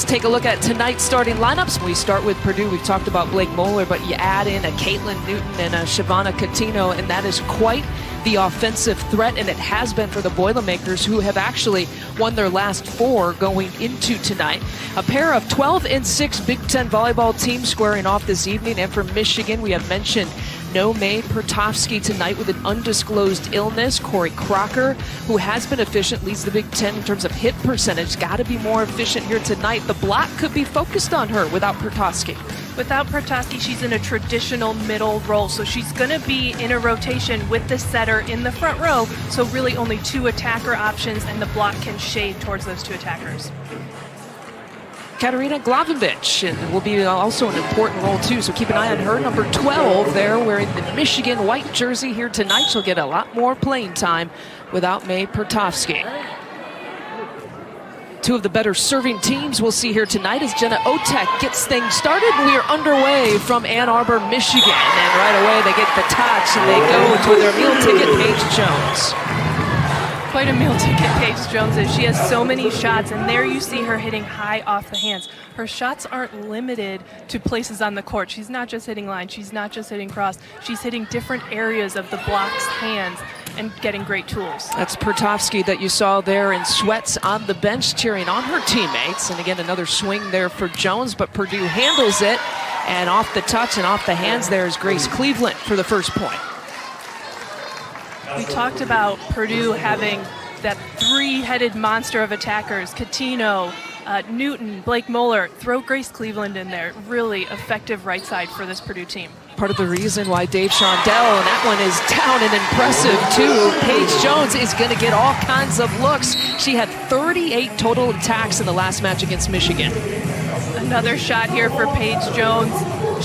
Let's take a look at tonight's starting lineups. We start with Purdue. We've talked about Blake Moeller, but you add in a Caitlin Newton and a Shavana Coutinho, and that is quite the offensive threat, and it has been for the Boilermakers, who have actually won their last 4 going into tonight. A pair of 12 and 6 Big Ten volleyball teams squaring off this evening, and for Michigan, we have mentioned no May Pertovsky tonight with an undisclosed illness. Corey Crocker, who has been efficient, leads the Big Ten in terms of hit percentage. Got to be more efficient here tonight. The block could be focused on her without Pertovsky. Without Pertovsky, she's in a traditional middle role, so she's going to be in a rotation with the setter in the front row, so really only 2 attacker options, and the block can shade towards those 2 attackers. Katarina Glavinovich will be also an important role too, so keep an eye on her. Number 12 there, wearing the Michigan white jersey here tonight. She'll get a lot more playing time without May Pertovsky. 2 of the better serving teams we'll see here tonight as Jenna Otek gets things started. We are underway from Ann Arbor, Michigan, and right away they get the touch and they go to their meal ticket, Paige Jones. Quite a meal ticket, Paige Jones is. She has so many shots, and there you see her hitting high off the hands. Her shots aren't limited to places on the court. She's not just hitting line, she's not just hitting cross. She's hitting different areas of the block's hands and getting great tools. That's Pertovsky that you saw there in sweats on the bench cheering on her teammates. And again, another swing there for Jones, but Purdue handles it. And off the touch and off the hands there is Grace Cleveland for the first point. We talked about Purdue having that 3-headed monster of attackers, Coutinho, Newton, Blake Moeller. Throw Grace Cleveland in there. Really effective right side for this Purdue team. Part of the reason why Dave Shondell, and that one is down and impressive too. Paige Jones is going to get all kinds of looks. She had 38 total attacks in the last match against Michigan. Another shot here for Paige Jones.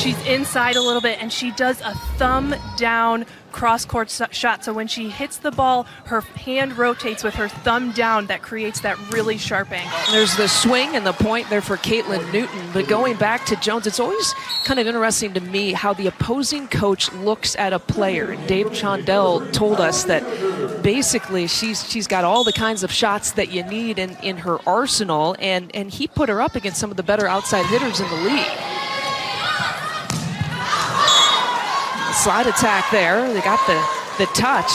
She's inside a little bit, and she does a thumb down cross-court shot. So when she hits the ball, her hand rotates with her thumb down. That creates that really sharp angle. There's the swing and the point there for Caitlin Newton. But going back to Jones, it's always kind of interesting to me how the opposing coach looks at a player. And Dave Shondell told us that basically she's got all the kinds of shots that you need in her arsenal, and he put her up against some of the better outside hitters in the league. Slide attack there. They got the touch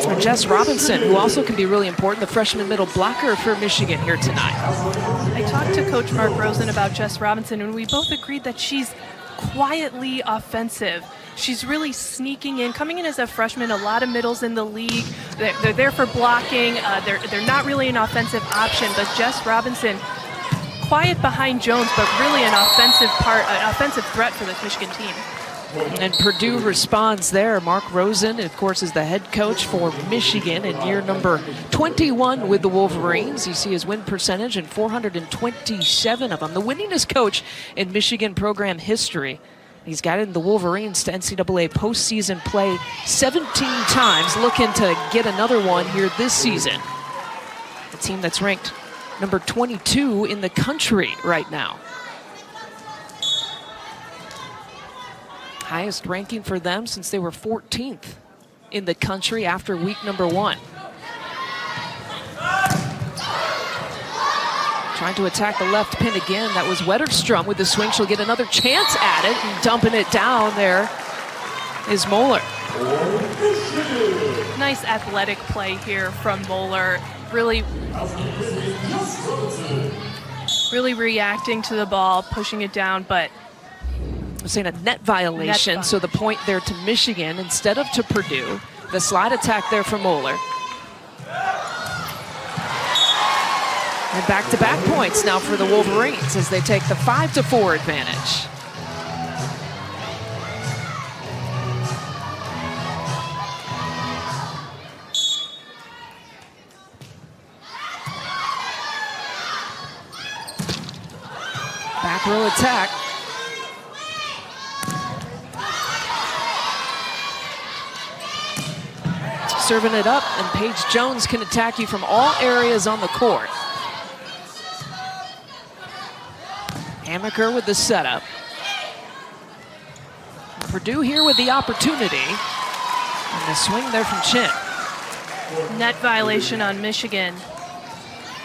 for Jess Robinson, who also can be really important, the freshman middle blocker for Michigan here tonight. I talked to Coach Mark Rosen about Jess Robinson, and we both agreed that she's quietly offensive. She's really sneaking in, coming in as a freshman, a lot of middles in the league. They're there for blocking. They're not really an offensive option, but Jess Robinson, quiet behind Jones, but really an offensive threat for this Michigan team. And Purdue responds there. Mark Rosen, of course, is the head coach for Michigan in year number 21 with the Wolverines. You see his win percentage in 427 of them. The winningest coach in Michigan program history. He's gotten the Wolverines to NCAA postseason play 17 times, looking to get another one here this season. A team that's ranked number 22 in the country right now. Highest ranking for them since they were 14th in the country after week number 1. Trying to attack the left pin again. That was Wetterstrom with the swing. She'll get another chance at it, and dumping it down there is Moeller. Nice athletic play here from Moeller. Really reacting to the ball, pushing it down, but I'm saying a net violation, so the point there to Michigan instead of to Purdue. The slide attack there for Moeller. And back-to-back points now for the Wolverines as they take the 5-4 advantage. Back row attack. Serving it up, and Paige Jones can attack you from all areas on the court. Amaker with the setup. Purdue here with the opportunity. And the swing there from Chin. Net violation on Michigan.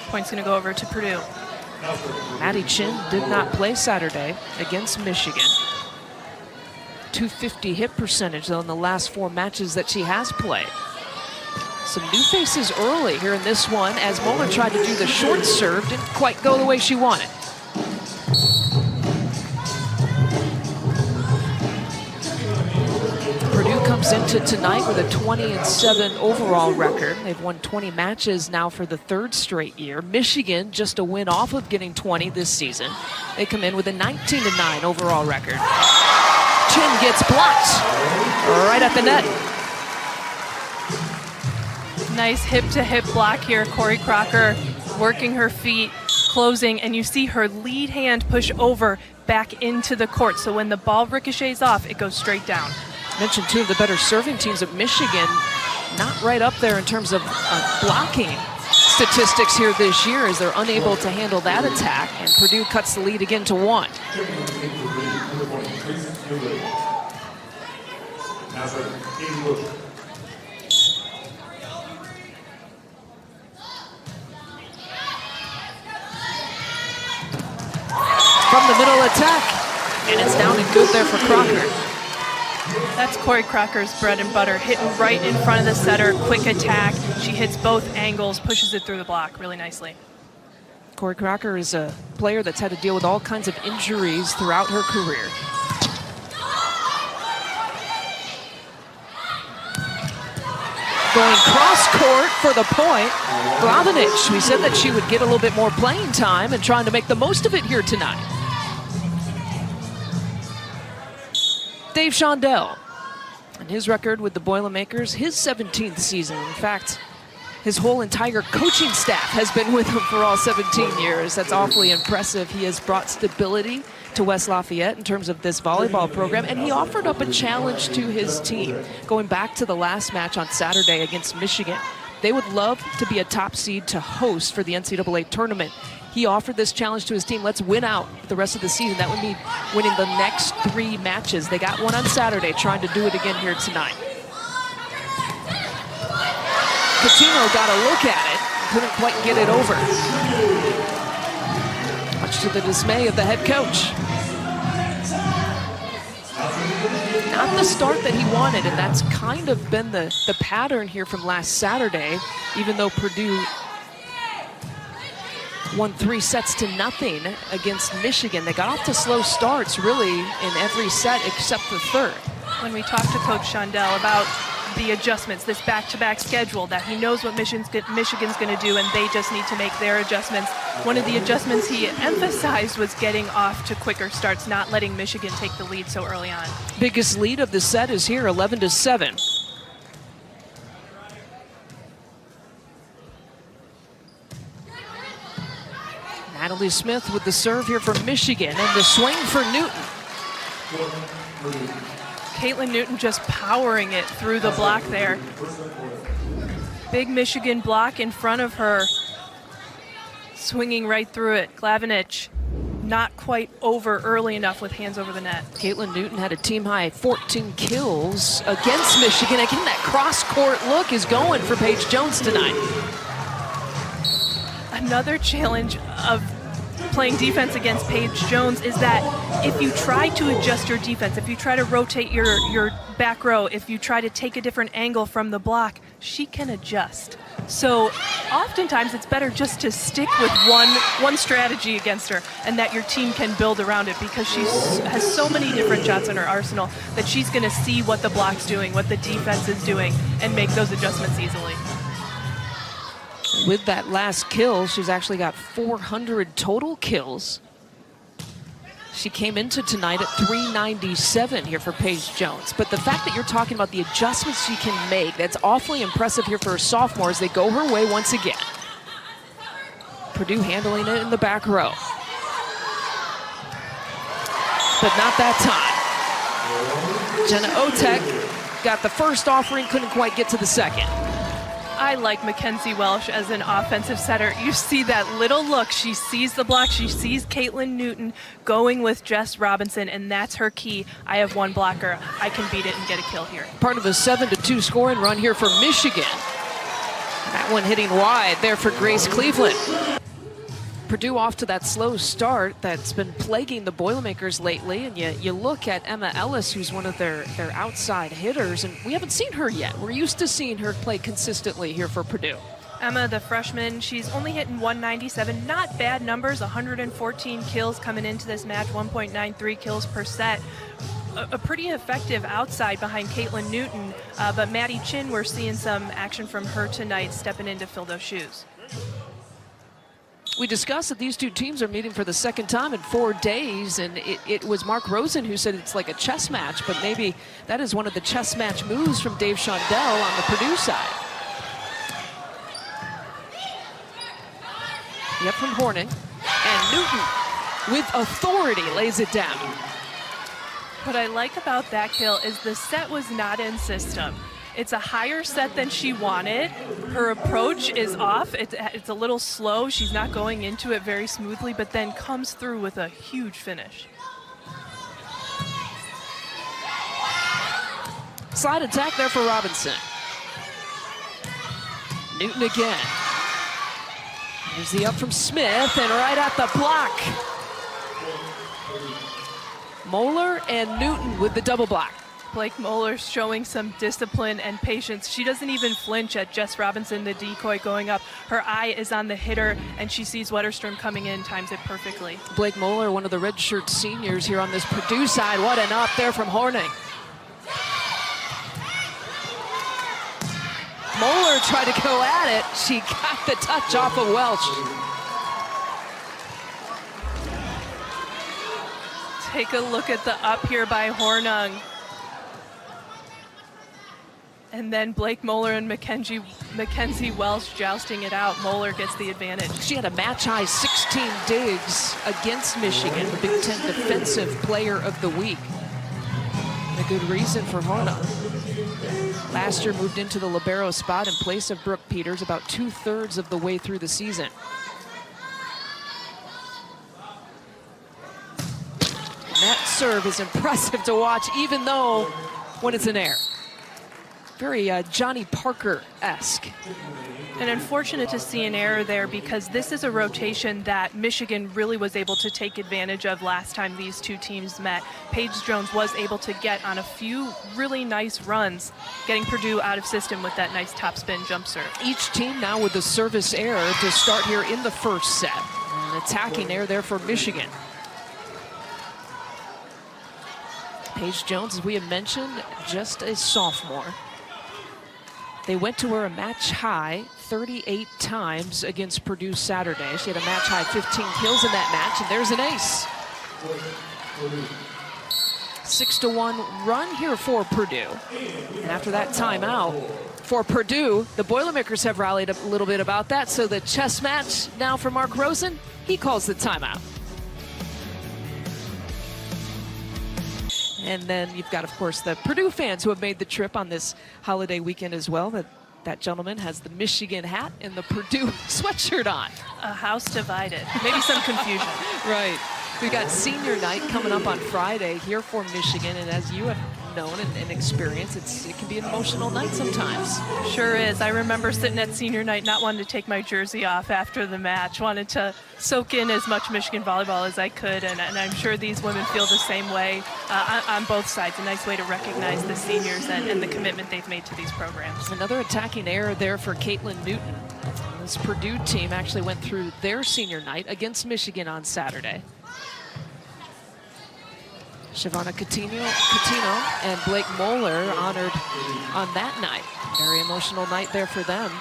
Point's gonna go over to Purdue. Maddie Chin did not play Saturday against Michigan. .250 hit percentage, though, in the last 4 matches that she has played. Some new faces early here in this one as Moeller tried to do the short serve. Didn't quite go the way she wanted. Purdue comes into tonight with a 20-7 overall record. They've won 20 matches now for the 3rd straight year. Michigan just a win off of getting 20 this season. They come in with a 19-9 overall record. Chin gets blocked right at the net. Nice hip-to-hip block here. Corey Crocker working her feet, closing, and you see her lead hand push over back into the court. So when the ball ricochets off, it goes straight down. Mentioned 2 of the better serving teams of Michigan, not right up there in terms of blocking statistics here this year, as they're unable to handle that attack, and Purdue cuts the lead again to 1. From the middle attack, and it's down and good there for Crocker. That's Corey Crocker's bread and butter, hitting right in front of the setter, quick attack. She hits both angles, pushes it through the block really nicely. Corey Crocker is a player that's had to deal with all kinds of injuries throughout her career. Going cross court for the point, Glavinic. We said that she would get a little bit more playing time and trying to make the most of it here tonight. Dave Shondell, and his record with the Boilermakers, his 17th season. In fact, his whole entire coaching staff has been with him for all 17 years. That's awfully impressive. He has brought stability to West Lafayette in terms of this volleyball program, and he offered up a challenge to his team. Going back to the last match on Saturday against Michigan, they would love to be a top seed to host for the NCAA tournament. He offered this challenge to his team. Let's win out the rest of the season. That would mean winning the next 3 matches. They got one on Saturday, trying to do it again here tonight. Coutinho got a look at it, couldn't quite get it over. Much to the dismay of the head coach. Not the start that he wanted, and that's kind of been the pattern here from last Saturday, even though Purdue won 3-0 against Michigan. They got off to slow starts really in every set except the 3rd. When we talked to Coach Shondell about the adjustments, this back-to-back schedule, that he knows what Michigan's going to do and they just need to make their adjustments. One of the adjustments he emphasized was getting off to quicker starts, not letting Michigan take the lead so early on. Biggest lead of the set is here, 11-7. Natalie Smith with the serve here for Michigan, and the swing for Newton. Caitlin Newton just powering it through the block there. Big Michigan block in front of her. Swinging right through it. Glavinic not quite over early enough with hands over the net. Caitlin Newton had a team-high 14 kills against Michigan. Again, that cross-court look is going for Paige Jones tonight. Another challenge of playing defense against Paige Jones is that if you try to adjust your defense, if you try to rotate your back row, if you try to take a different angle from the block, she can adjust. So oftentimes it's better just to stick with one strategy against her, and that your team can build around it, because she has so many different shots in her arsenal that she's going to see what the block's doing, what the defense is doing, and make those adjustments easily. With that last kill, she's actually got 400 total kills. She came into tonight at 397 here for Paige Jones. But the fact that you're talking about the adjustments she can make, that's awfully impressive here for her sophomore as they go her way once again. Purdue handling it in the back row. But not that time. Jenna Otek got the first offering, couldn't quite get to the second. I like Mackenzie Welsh as an offensive setter. You see that little look. She sees the block. She sees Caitlin Newton going with Jess Robinson, and that's her key. I have one blocker. I can beat it and get a kill here. Part of a 7-2 scoring run here for Michigan. That one hitting wide there for Grace Cleveland. Purdue off to that slow start that's been plaguing the Boilermakers lately, and you look at Emma Ellis, who's one of their outside hitters, and we haven't seen her yet. We're used to seeing her play consistently here for Purdue. Emma, the freshman, she's only hitting 197. Not bad numbers, 114 kills coming into this match, 1.93 kills per set. A pretty effective outside behind Caitlin Newton, but Maddie Chin, we're seeing some action from her tonight, stepping in to fill those shoes. We discussed that these two teams are meeting for the second time in 4 days, and it was Mark Rosen who said it's like a chess match, but maybe that is one of the chess match moves from Dave Shondell on the Purdue side. Yep, from Horning, and Newton with authority lays it down. What I like about that kill is the set was not in system. It's a higher set than she wanted. Her approach is off. It's a little slow. She's not going into it very smoothly, but then comes through with a huge finish. Slide attack there for Robinson. Newton again. Here's the up from Smith, and right at the block. Moeller and Newton with the double block. Blake Moeller showing some discipline and patience. She doesn't even flinch at Jess Robinson, the decoy going up. Her eye is on the hitter, and she sees Wetterstrom coming in, times it perfectly. Blake Moeller, one of the redshirt seniors here on this Purdue side. What an up there from Horning. Moeller tried to go at it. She got the touch off of Welch. Take a look at the up here by Hornung. And then Blake Moeller and Mackenzie Welch jousting it out. Moeller gets the advantage. She had a match-high 16 digs against Michigan, the Big Ten Defensive Player of the Week. A good reason for Hornung. Last year moved into the libero spot in place of Brooke Peters about 2/3 of the way through the season. And that serve is impressive to watch, even though when it's an air. Very Johnny Parker-esque. And unfortunate to see an error there, because this is a rotation that Michigan really was able to take advantage of last time these two teams met. Paige Jones was able to get on a few really nice runs, getting Purdue out of system with that nice topspin jump serve. Each team now with a service error to start here in the first set. An attacking error there for Michigan. Paige Jones, as we have mentioned, just a sophomore. They went to her a match-high 38 times against Purdue Saturday. She had a match-high 15 kills in that match, and there's an ace. 6-1 run here for Purdue. And after that timeout for Purdue, the Boilermakers have rallied a little bit about that, so the chess match now for Mark Rosen, he calls the timeout. And then you've got, of course, the Purdue fans who have made the trip on this holiday weekend as well. That gentleman has the Michigan hat and the Purdue sweatshirt on. A house divided. Maybe some confusion. Right. We've got senior night coming up on Friday here for Michigan, and as you have known and experienced, it can be an emotional night sometimes. Sure is. I remember sitting at senior night not wanting to take my jersey off after the match, wanted to soak in as much Michigan volleyball as I could, and I'm sure these women feel the same way on both sides. A nice way to recognize the seniors and the commitment they've made to these programs. Another attacking error there for Caitlin Newton. This Purdue team actually went through their senior night against Michigan on Saturday. Shavana Coutinho and Blake Moeller honored on that night. Very emotional night there for them.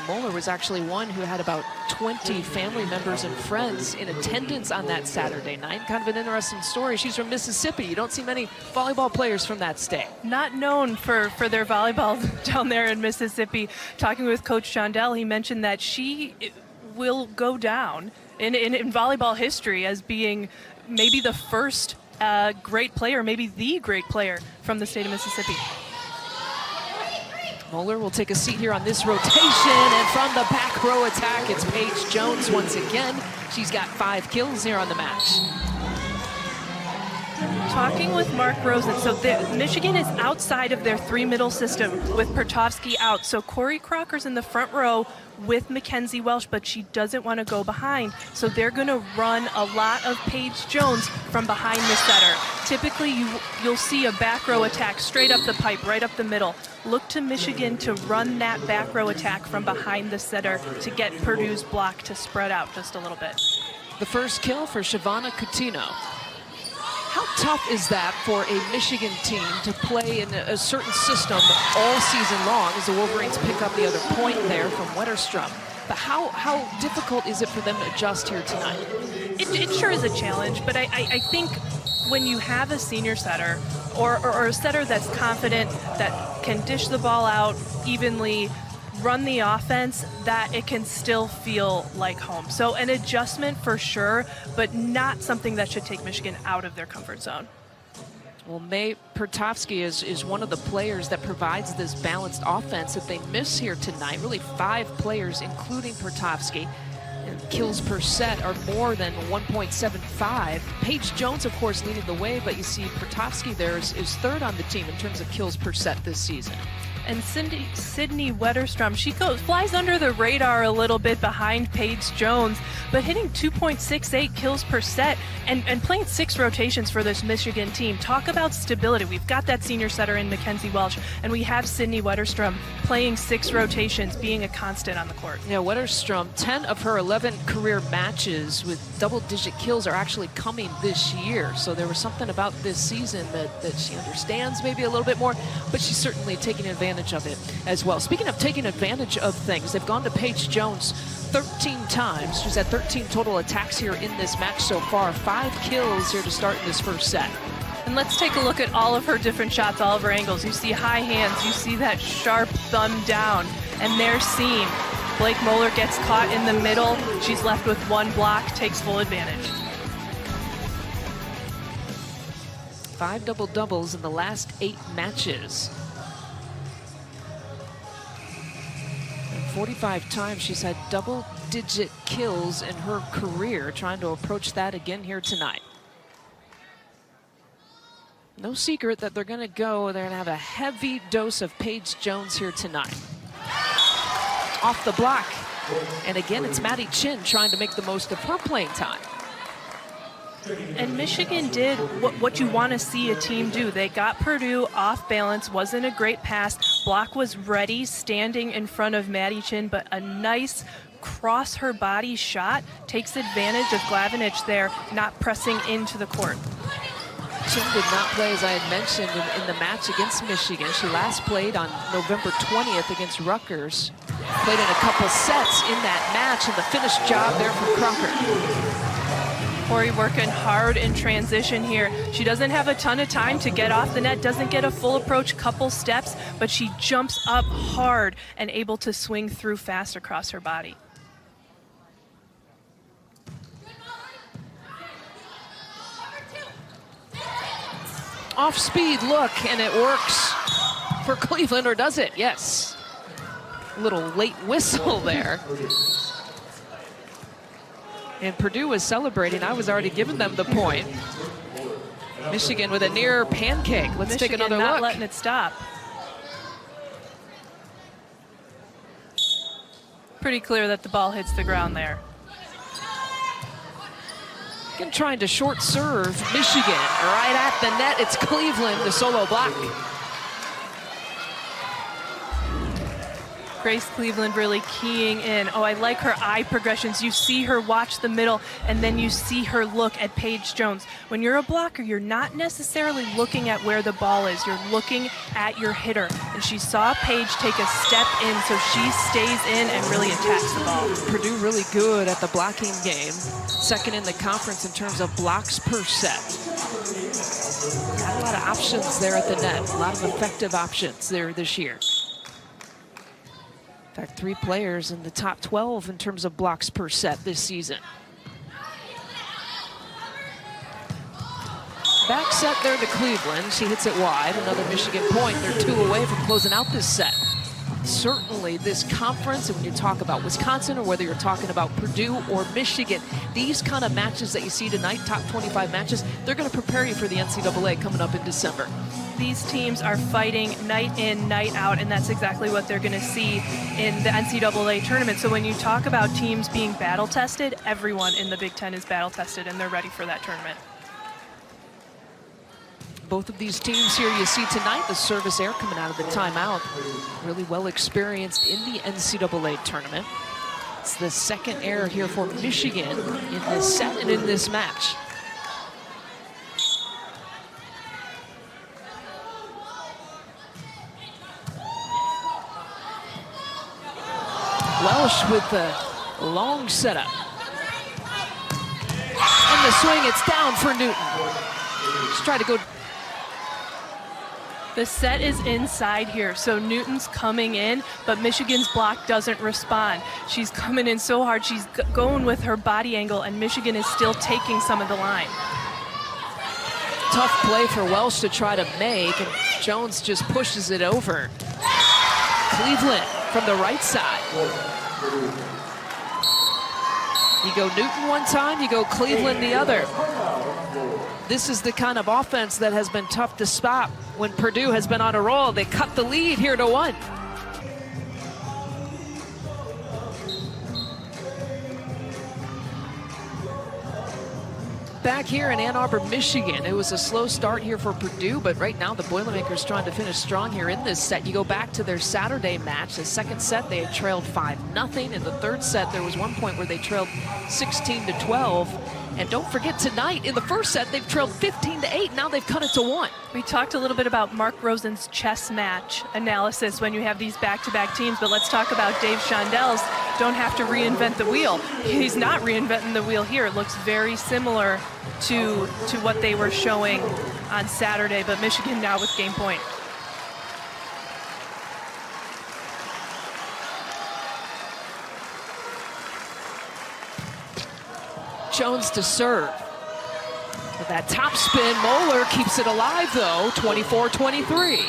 Moeller was actually one who had about 20 family members and friends in attendance on that Saturday night. Kind of an interesting story. She's from Mississippi. You don't see many volleyball players from that state. Not known for their volleyball down there in Mississippi. Talking with Coach Shondell, he mentioned that she will go down in volleyball history as being maybe the first great player, maybe the great player from the state of Mississippi. Moeller will take a seat here on this rotation, and from the back row attack, it's Paige Jones once again. She's got 5 kills here on the match. talking with Mark Rosen. So Michigan is outside of their 3 middle system with Pertovsky out. So Corey Crocker's in the front row with Mackenzie Welsh, but she doesn't want to go behind. So they're going to run a lot of Paige Jones from behind the setter. Typically, you'll see a back row attack straight up the pipe, right up the middle. Look to Michigan to run that back row attack from behind the setter to get Purdue's block to spread out just a little bit. The first kill for Shavana Coutinho. How tough is that for a Michigan team to play in a certain system all season long as the Wolverines pick up the other point there from Wetterstrom? But how difficult is it for them to adjust here tonight? It sure is a challenge, but I think when you have a senior setter or a setter that's confident, that can dish the ball out evenly, run the offense, that it can still feel like home. So an adjustment for sure, but not something that should take Michigan out of their comfort zone. Well, May Pertovsky is one of the players that provides this balanced offense that they miss here tonight. Really 5 players, including Pertovsky. And kills per set are more than 1.75. Paige Jones, of course, leading the way, but you see Pertovsky there is 3rd on the team in terms of kills per set this season. And Sydney Wetterstrom, she flies under the radar a little bit behind Paige Jones, but hitting 2.68 kills per set and playing 6 rotations for this Michigan team. Talk about stability. We've got that senior setter in Mackenzie Welsh, and we have Sydney Wetterstrom playing 6 rotations, being a constant on the court. Yeah, Wetterstrom, 10 of her 11 career matches with double-digit kills are actually coming this year. So there was something about this season that she understands maybe a little bit more, but she's certainly taking advantage of it as well. Speaking of taking advantage of things, they've gone to Paige Jones 13 times. She's had 13 total attacks here in this match so far. 5 kills here to start in this first set. And let's take a look at all of her different shots, all of her angles. You see high hands, you see that sharp thumb down, and they're seen. Blake Moeller gets caught in the middle. She's left with 1 block, takes full advantage. 5 double-doubles in the last 8 matches. 45 times she's had double-digit kills in her career, trying to approach that again here tonight. No secret that they're going to have a heavy dose of Paige Jones here tonight. Off the block. And again, it's Maddie Chin trying to make the most of her playing time. And Michigan did what you want to see a team do. They got Purdue off balance, wasn't a great pass. Block was ready, standing in front of Maddie Chin, but a nice cross her body shot takes advantage of Glavinich there, not pressing into the court. Chin did not play, as I had mentioned, in the match against Michigan. She last played on November 20th against Rutgers. Played in a couple sets in that match, and the finished job there from Crocker. Corey working hard in transition here. She doesn't have a ton of time to get off the net, doesn't get a full approach, couple steps, but she jumps up hard and able to swing through fast across her body. Off speed look, and it works for Cleveland, or does it? Yes. Little late whistle there. And Purdue was celebrating. I was already giving them the point. Michigan with a near pancake. Let's take another look. Not letting it stop. Pretty clear that the ball hits the ground there. Again, trying to short serve Michigan. Right at the net, it's Cleveland, the solo block. Grace Cleveland really keying in. Oh, I like her eye progressions. You see her watch the middle, and then you see her look at Paige Jones. When you're a blocker, you're not necessarily looking at where the ball is. You're looking at your hitter. And she saw Paige take a step in, so she stays in and really attacks the ball. Purdue really good at the blocking game. Second in the conference in terms of blocks per set. Got a lot of options there at the net. A lot of effective options there this year. In fact, 3 players in the top 12 in terms of blocks per set this season. Back set there to Cleveland. She hits it wide. Another Michigan point. They're 2 away from closing out this set. certainly this conference, and when you talk about Wisconsin or whether you're talking about Purdue or Michigan, these kind of matches that you see tonight, top 25 matches, they're going to prepare you for the NCAA coming up in December. These teams are fighting night in, night out, and that's exactly what they're going to see in the NCAA tournament. So when you talk about teams being battle-tested, everyone in the Big Ten is battle-tested, and they're ready for that tournament. Both of these teams here you see tonight, the service error coming out of the timeout, really well experienced in the NCAA tournament. It's the second error here for Michigan in this set and in this match. Welsh with the long setup. And the swing, it's down for Newton. Just try to go. The set is inside here, so Newton's coming in, but Michigan's block doesn't respond. She's coming in so hard, she's going with her body angle, and Michigan is still taking some of the line. Tough play for Welsh to try to make, and Jones just pushes it over. Cleveland from the right side. You go Newton one time, you go Cleveland the other. This is the kind of offense that has been tough to stop when Purdue has been on a roll. They cut the lead here to 1. Back here in Ann Arbor, Michigan, it was a slow start here for Purdue, but right now the Boilermakers trying to finish strong here in this set. You go back to their Saturday match, the second set they had trailed 5-0. In the third set there was one point where they trailed 16-12. And don't forget tonight, in the first set, they've trailed 15-8. Now they've cut it to 1. We talked a little bit about Mark Rosen's chess match analysis when you have these back-to-back teams, but let's talk about Dave Shondel's don't have to reinvent the wheel. He's not reinventing the wheel here. It looks very similar to what they were showing on Saturday, but Michigan now with game point. Jones to serve. With that top spin, Moeller keeps it alive though, 24-23.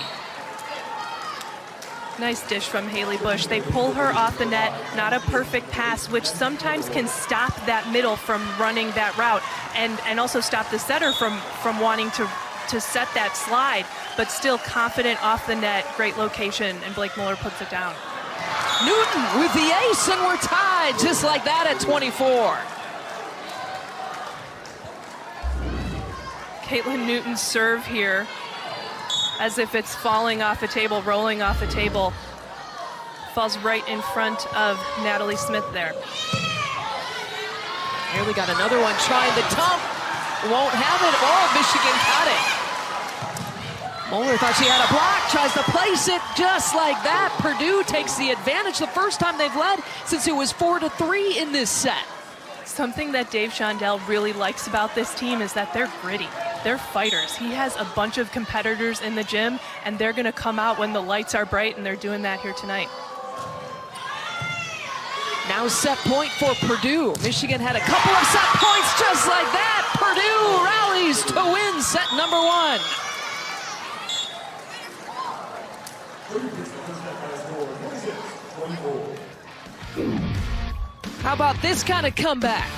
Nice dish from Haley Bush. They pull her off the net, not a perfect pass, which sometimes can stop that middle from running that route and also stop the setter from wanting to set that slide, but still confident off the net, great location, and Blake Moeller puts it down. Newton with the ace, and we're tied just like that at 24. Caitlin Newton's serve here, as if it's falling off a table, rolling off a table, falls right in front of Natalie Smith there. Here we got another one trying the dump. Won't have it. Oh, Michigan got it. Moeller thought she had a block, tries to place it just like that. Purdue takes the advantage the first time they've led since it was 4-3 in this set. Something that Dave Shondel really likes about this team is that they're gritty. They're fighters. He has a bunch of competitors in the gym, and they're going to come out when the lights are bright, and they're doing that here tonight. Now set point for Purdue. Michigan had a couple of set points just like that. Purdue rallies to win set number 1. How about this kind of comeback?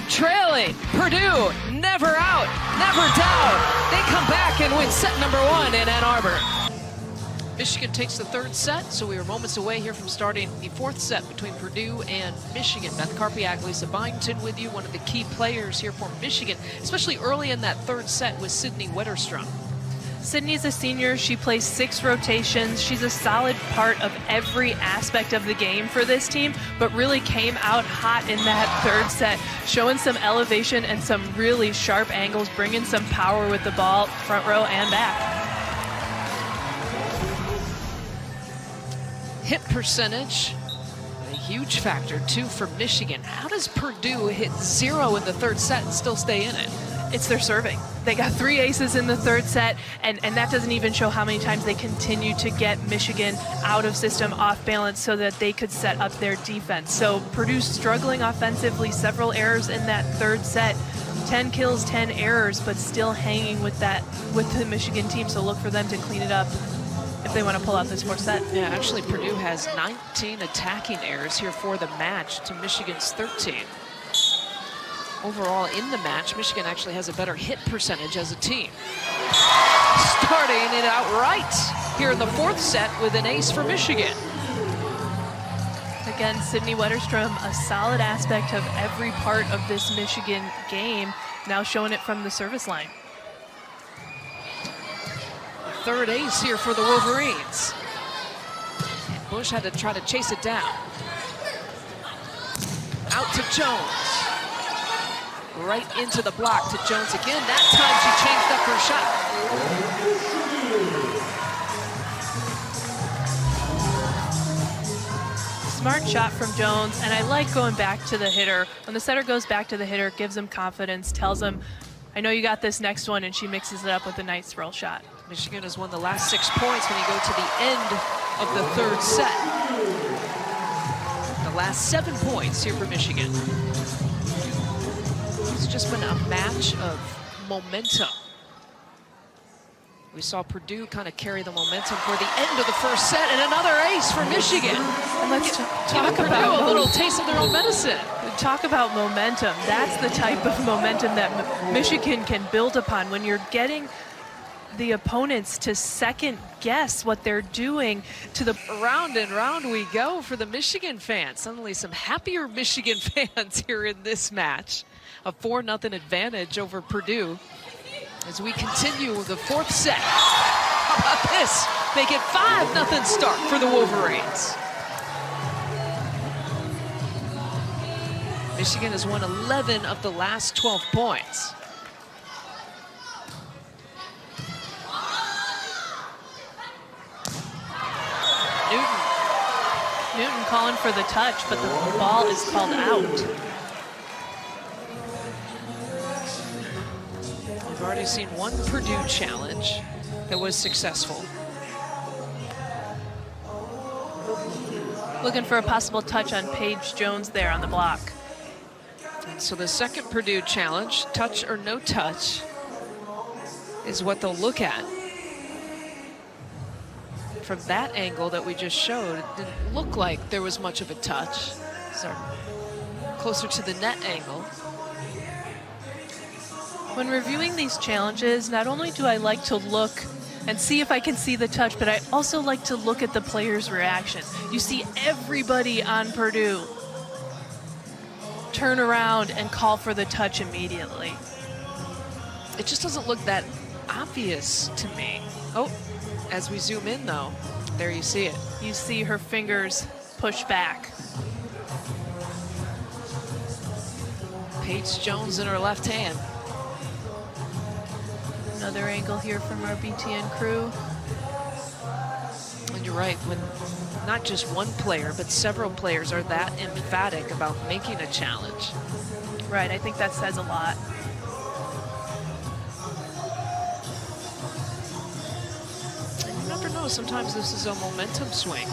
Trailing, Purdue, never out, never down. They come back and win set number 1 in Ann Arbor. Michigan takes the third set, so we are moments away here from starting the fourth set between Purdue and Michigan. Beth Karpiak, Lisa Byington with you, one of the key players here for Michigan, especially early in that third set with Sydney Wetterstrom. Sydney's a senior. She plays 6 rotations. She's a solid part of every aspect of the game for this team, but really came out hot in that third set, showing some elevation and some really sharp angles, bringing some power with the ball, front row and back. Hit percentage, a huge factor too for Michigan. How does Purdue hit 0 in the third set and still stay in it? It's their serving. They got 3 aces in the third set, and that doesn't even show how many times they continue to get Michigan out of system, off balance, so that they could set up their defense. So Purdue's struggling offensively, several errors in that third set, 10 kills, 10 errors, but still hanging with the Michigan team, so look for them to clean it up. if they want to pull out this fourth set. Yeah, actually Purdue has 19 attacking errors here for the match to Michigan's 13. Overall in the match, Michigan actually has a better hit percentage as a team. Starting it out right here in the fourth set with an ace for Michigan. Again, Sydney Wetterstrom, a solid aspect of every part of this Michigan game, now showing it from the service line. Third ace here for the Wolverines. And Bush had to try to chase it down. Out to Jones. Right into the block to Jones again. That time she changed up her shot. Smart shot from Jones, and I like going back to the hitter. When the setter goes back to the hitter, it gives him confidence, tells him, I know you got this next one, and she mixes it up with a nice throw shot. Michigan has won the last 6 points when you go to the end of the third set. The last 7 points here for Michigan. It's just been a match of momentum. We saw Purdue kind of carry the momentum for the end of the first set, and another ace for Michigan. And let's talk about a little taste of their own medicine. Talk about momentum. That's the type of momentum that Michigan can build upon when you're getting the opponents to second guess what they're doing. To the round and round we go for the Michigan fans. Suddenly some happier Michigan fans here in this match. A 4-0 advantage over Purdue as we continue the fourth set. How about this? Make it 5-0 start for the Wolverines. Michigan has won 11 of the last 12 points. Newton calling for the touch, but the ball is called out. We've already seen one Purdue challenge that was successful. Looking for a possible touch on Paige Jones there on the block. And so the second Purdue challenge, touch or no touch, is what they'll look at. From that angle that we just showed, it didn't look like there was much of a touch. So closer to the net angle. When reviewing these challenges, not only do I like to look and see if I can see the touch, but I also like to look at the player's reaction. You see everybody on Purdue turn around and call for the touch immediately. It just doesn't look that obvious to me. Oh, as we zoom in though, there you see it. You see her fingers push back. Paige Jones in her left hand. Another angle here from our BTN crew. And you're right, when not just one player, but several players are that emphatic about making a challenge. Right, I think that says a lot. And you never know, sometimes this is a momentum swing.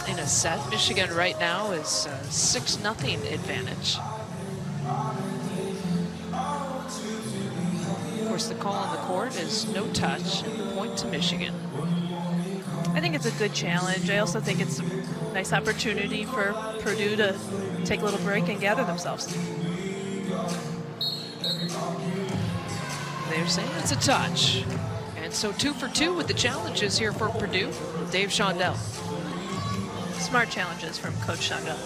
In a set, Michigan right now is a 6-0 advantage. Of course, the call on the court is no touch and the point to Michigan. I think it's a good challenge. I also think it's a nice opportunity for Purdue to take a little break and gather themselves. They're saying it's a touch. And so 2 for 2 with the challenges here for Purdue. Dave Shondell. Smart challenges from Coach Shondell.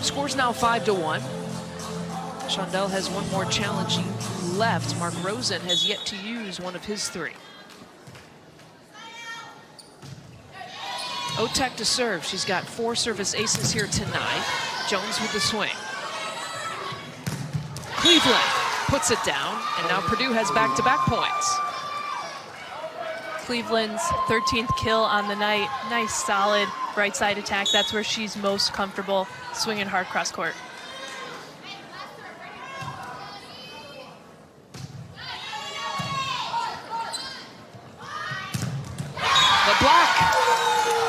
Score's now 5-1. Shondell has one more challenge left. Mark Rosen has yet to use one of his 3. Otek to serve. She's got 4 service aces here tonight. Jones with the swing. Cleveland puts it down, and now Purdue has back-to-back points. Cleveland's 13th kill on the night. Nice, solid right side attack. That's where she's most comfortable, swinging hard cross court. The block.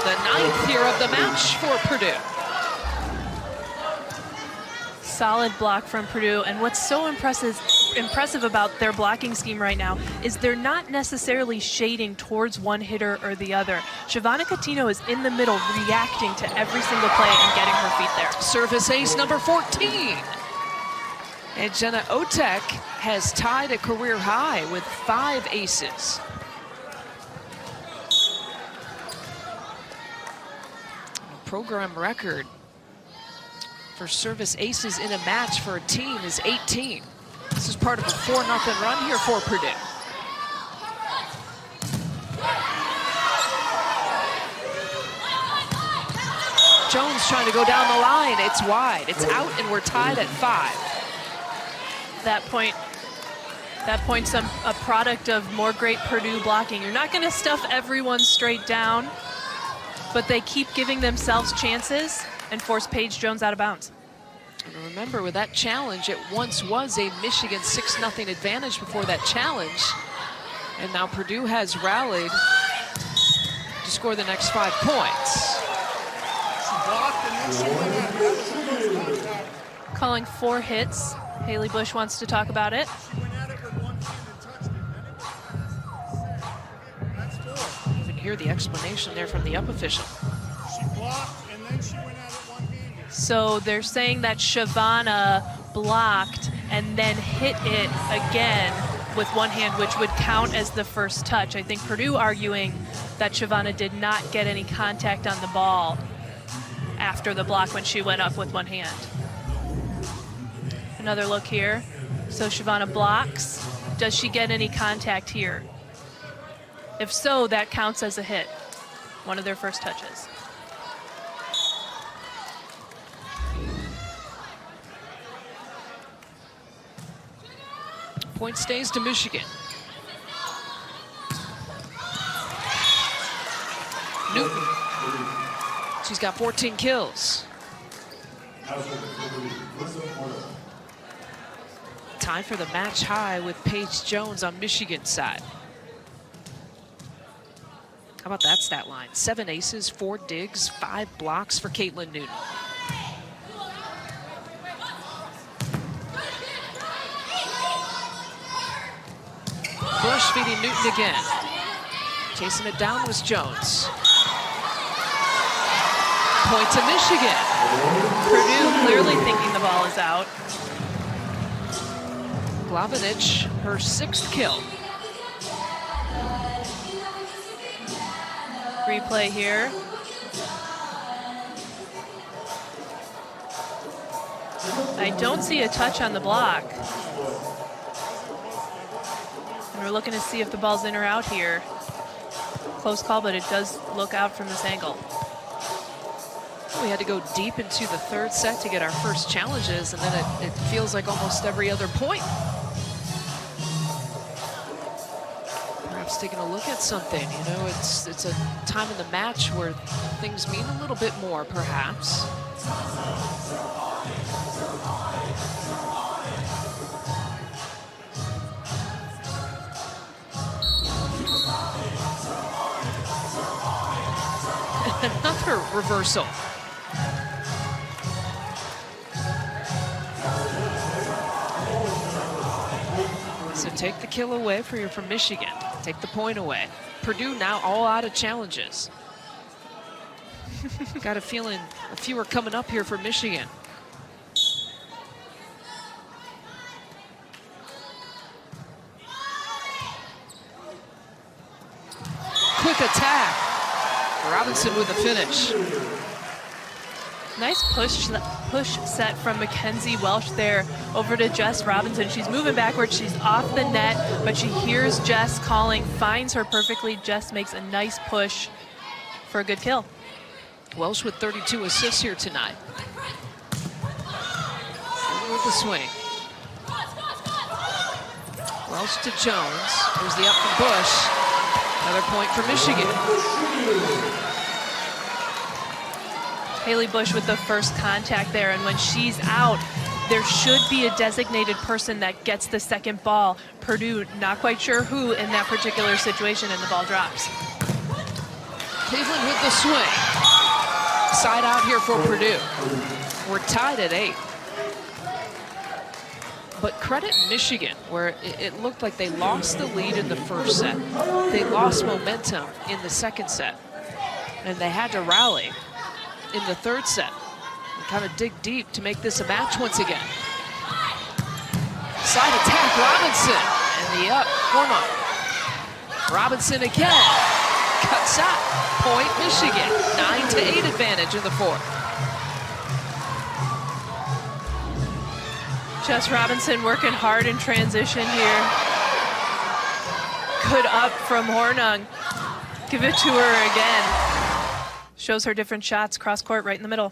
The 9th here of the match for Purdue. solid block from Purdue, and what's so impressive about their blocking scheme right now is they're not necessarily shading towards one hitter or the other. Shavana Coutinho is in the middle reacting to every single play and getting her feet there. Service ace number 14. And Jenna Otek has tied a career high with 5 aces. A program record for service aces in a match for a team is 18. This is part of a 4-0 run here for Purdue. Jones trying to go down the line. It's wide. It's out, and we're tied at 5. That point's a product of more great Purdue blocking. You're not going to stuff everyone straight down, but they keep giving themselves chances and force Paige Jones out of bounds. And remember, with that challenge, it once was a Michigan 6-0 advantage before that challenge. And now Purdue has rallied to score the next 5 points. Calling 4 hits. Haley Bush wants to talk about it. You can hear the explanation there from the up official. She blocked and then she went at it one-handed. So they're saying that Shavana blocked and then hit it again with one hand, which would count as the first touch. I think Purdue arguing that Shavana did not get any contact on the ball after the block when she went up with one hand. Another look here. So Shavana blocks. Does she get any contact here? If so, that counts as a hit. One of their first touches. Point stays to Michigan. Newton. She's got 14 kills. Time for the match high with Paige Jones on Michigan's side. How about that stat line? 7 aces, 4 digs, 5 blocks for Caitlin Newton. Bush feeding Newton again. Chasing it down was Jones. Point to Michigan. Purdue clearly thinking the ball is out. Glavinich, her 6th kill. Replay here. I don't see a touch on the block. And we're looking to see if the ball's in or out here. Close call, but it does look out from this angle. We had to go deep into the 3rd set to get our first challenges, and then it feels like almost every other point. Perhaps taking a look at something, you know, it's a time in the match where things mean a little bit more, perhaps. Another reversal. So take the kill away from Michigan. Take the point away. Purdue now all out of challenges. Got a feeling a few are coming up here for Michigan. Quick attack. Robinson with the finish. Nice push set from Mackenzie Welsh there over to Jess Robinson. She's moving backwards, she's off the net, but she hears Jess calling, finds her perfectly. Jess makes a nice push for a good kill. Welsh with 32 assists here tonight. Over with the swing. Welsh to Jones. There's the up from Bush. Another point for Michigan. Haley Bush with the first contact there, and when she's out, there should be a designated person that gets the second ball. Purdue, not quite sure who in that particular situation, and the ball drops. Cleveland with the swing. Side out here for Purdue. We're tied at 8. But credit Michigan, where it looked like they lost the lead in the first set. They lost momentum in the second set. And they had to rally in the third set and kind of dig deep to make this a match once again. Side attack, Robinson, and the up, Horma. Robinson again, cuts out, point Michigan, 9-8 advantage in the fourth. Jess Robinson working hard in transition here. Good up from Hornung. Give it to her again. Shows her different shots, cross court right in the middle.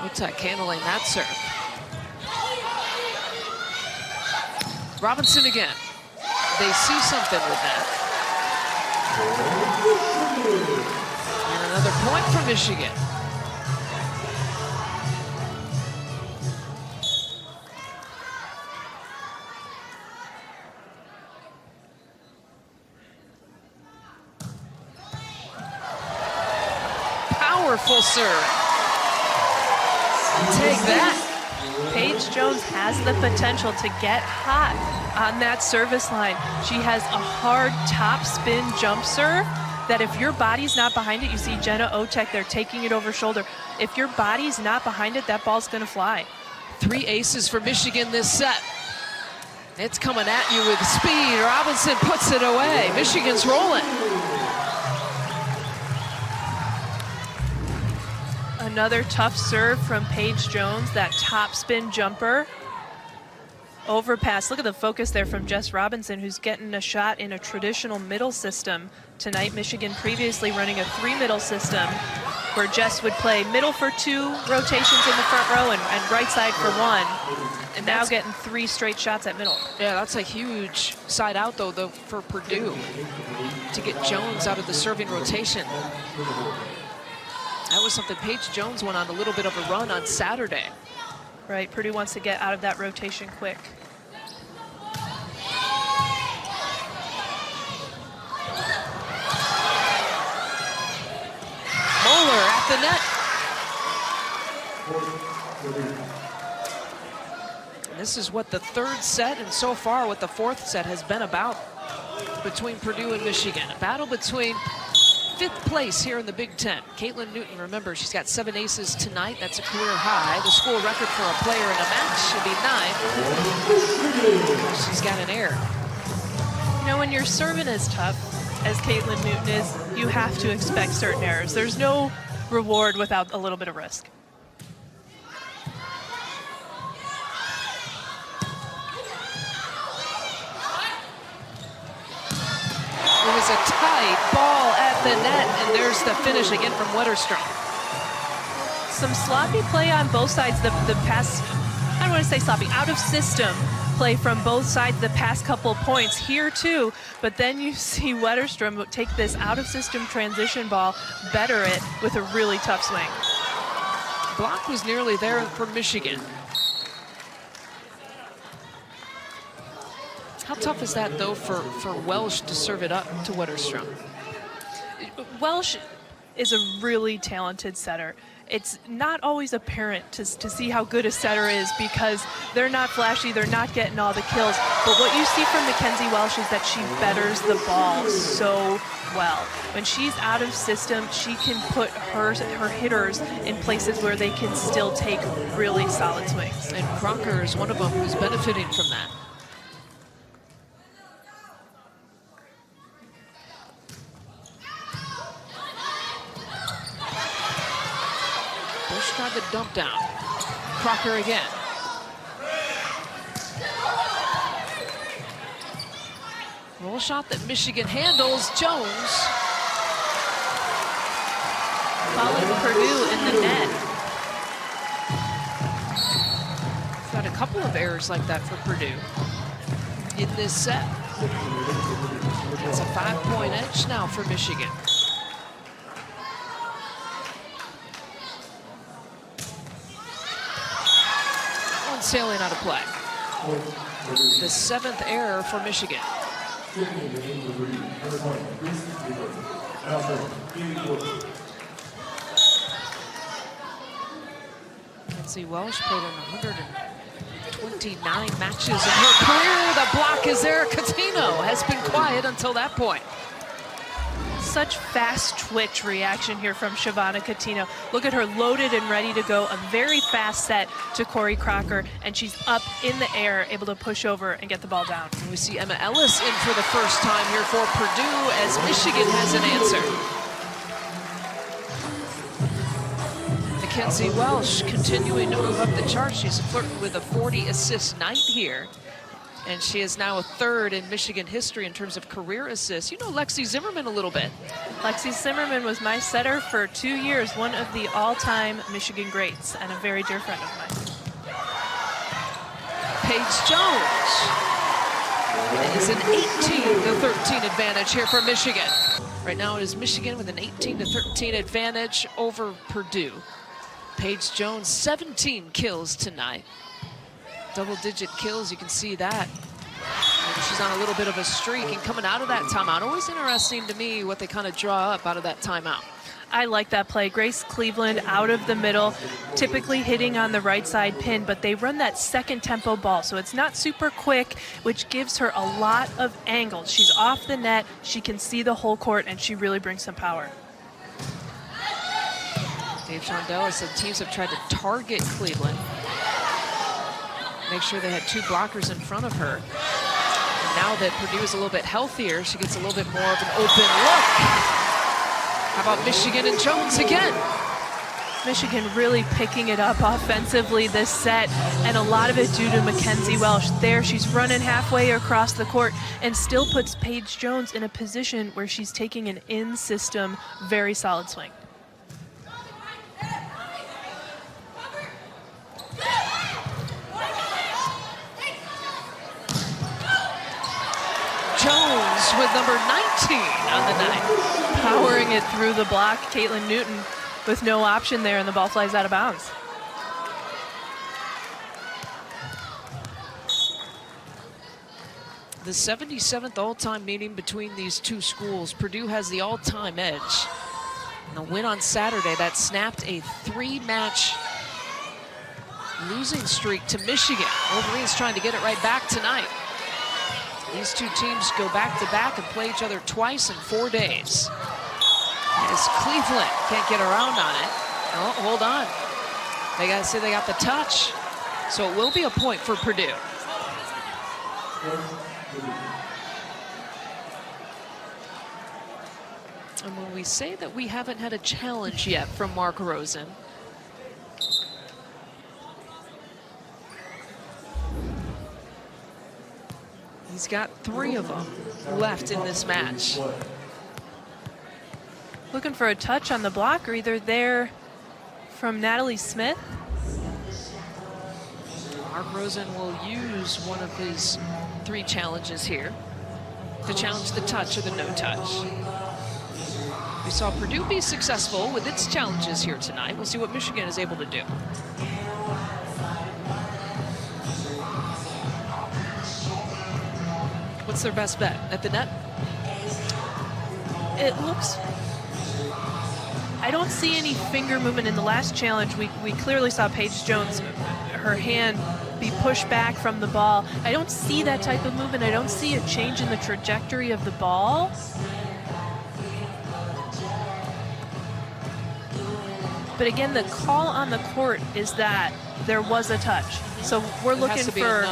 Utek handling that serve. Robinson again. They see something with that. And another point for Michigan. Powerful serve. Take that. Paige Jones has the potential to get hot on that service line. She has a hard top spin jump serve that if your body's not behind it, you see Jenna Otek there taking it over shoulder. If your body's not behind it, that ball's gonna fly. 3 aces for Michigan this set. It's coming at you with speed. Robinson puts it away. Michigan's rolling. Another tough serve from Paige Jones, that top spin jumper. Overpass, look at the focus there from Jess Robinson, who's getting a shot in a traditional middle system. Tonight, Michigan previously running a 3 middle system where Jess would play middle for 2 rotations in the front row and right side for 1. And now getting 3 straight shots at middle. Yeah, that's a huge side out though for Purdue to get Jones out of the serving rotation. That was something Paige Jones went on a little bit of a run on Saturday. Right, Purdue wants to get out of that rotation quick. Moeller at the net. And this is what the third set and so far what the fourth set has been about between Purdue and Michigan. A battle between 5th place here in the Big Ten. Caitlin Newton, remember, she's got 7 aces tonight. That's a career high. The school record for a player in a match should be 9. She's got an error. You know, when you're serving as tough as Caitlin Newton is, you have to expect certain errors. There's no reward without a little bit of risk. It was a tight ball at the net, and there's the finish again from Wetterstrom. Some sloppy play on both sides. The past, I don't want to say sloppy, out of system play from both sides the past couple points here too. But then you see Wetterstrom take this out of system transition ball, better it with a really tough swing. Block was nearly there for Michigan. How tough is that, though, for Welsh to serve it up to Wetterstrom? Welsh is a really talented setter. It's not always apparent to see how good a setter is because they're not flashy, they're not getting all the kills. But what you see from Mackenzie Welsh is that she betters the ball so well. When she's out of system, she can put her hitters in places where they can still take really solid swings. And Crocker is one of them who's benefiting from that. Bush tried the dump down. Crocker again. Roll shot that Michigan handles. Jones. Following Purdue in the net. We've got a couple of errors like that for Purdue in this set. It's a 5-point edge now for Michigan. Sailing out of play. The 7th error for Michigan. Mackenzie Welsh played in 129 matches in her career. The block is there. Catino has been quiet until that point. Such fast twitch reaction here from Shavana Catino. Look at her loaded and ready to go. A very fast set to Corey Crocker, and she's up in the air, able to push over and get the ball down. And we see Emma Ellis in for the first time here for Purdue as Michigan has an answer. Mackenzie Welsh continuing to move up the charts. She's flirting with a 40-assist night here. And she is now a third in Michigan history in terms of career assists. You know Lexi Zimmerman a little bit. Lexi Zimmerman was my setter for 2 years, one of the all-time Michigan greats, and a very dear friend of mine. Paige Jones. It is an 18-13 advantage here for Michigan. Right now it is Michigan with an 18-13 advantage over Purdue. Paige Jones, 17 kills tonight. Double-digit kills, you can see that. And she's on a little bit of a streak, and coming out of that timeout, always interesting to me what they kind of draw up out of that timeout. I like that play. Grace Cleveland out of the middle, typically hitting on the right side pin, but they run that second tempo ball, so it's not super quick, which gives her a lot of angles. She's off the net, she can see the whole court, and she really brings some power. Dave Shondell said teams have tried to target Cleveland, make sure they had 2 blockers in front of her. And now that Purdue is a little bit healthier, she gets a little bit more of an open look. How about Michigan and Jones again? Michigan really picking it up offensively this set, and a lot of it due to Mackenzie Welsh. There, she's running halfway across the court and still puts Paige Jones in a position where she's taking an in-system, very solid swing. Jones with number 19 on the night. Powering it through the block, Caitlin Newton with no option there, and the ball flies out of bounds. The 77th all-time meeting between these two schools. Purdue has the all-time edge. And the win on Saturday, that snapped a 3-match losing streak to Michigan. Wolverines trying to get it right back tonight. These two teams go back-to-back and play each other twice in 4 days. As Cleveland can't get around on it. Oh, hold on. They gotta say they got the touch. So it will be a point for Purdue. And when we say that we haven't had a challenge yet from Mark Rosen, he's got 3 of them left in this match. Looking for a touch on the blocker, either there from Natalie Smith. Mark Rosen will use one of his 3 challenges here to challenge the touch or the no touch. We saw Purdue be successful with its challenges here tonight. We'll see what Michigan is able to do. What's their best bet? At the net? It looks... I don't see any finger movement in the last challenge. We clearly saw Paige Jones, her hand be pushed back from the ball. I don't see that type of movement. I don't see a change in the trajectory of the ball. But again, the call on the court is that there was a touch. So we're looking for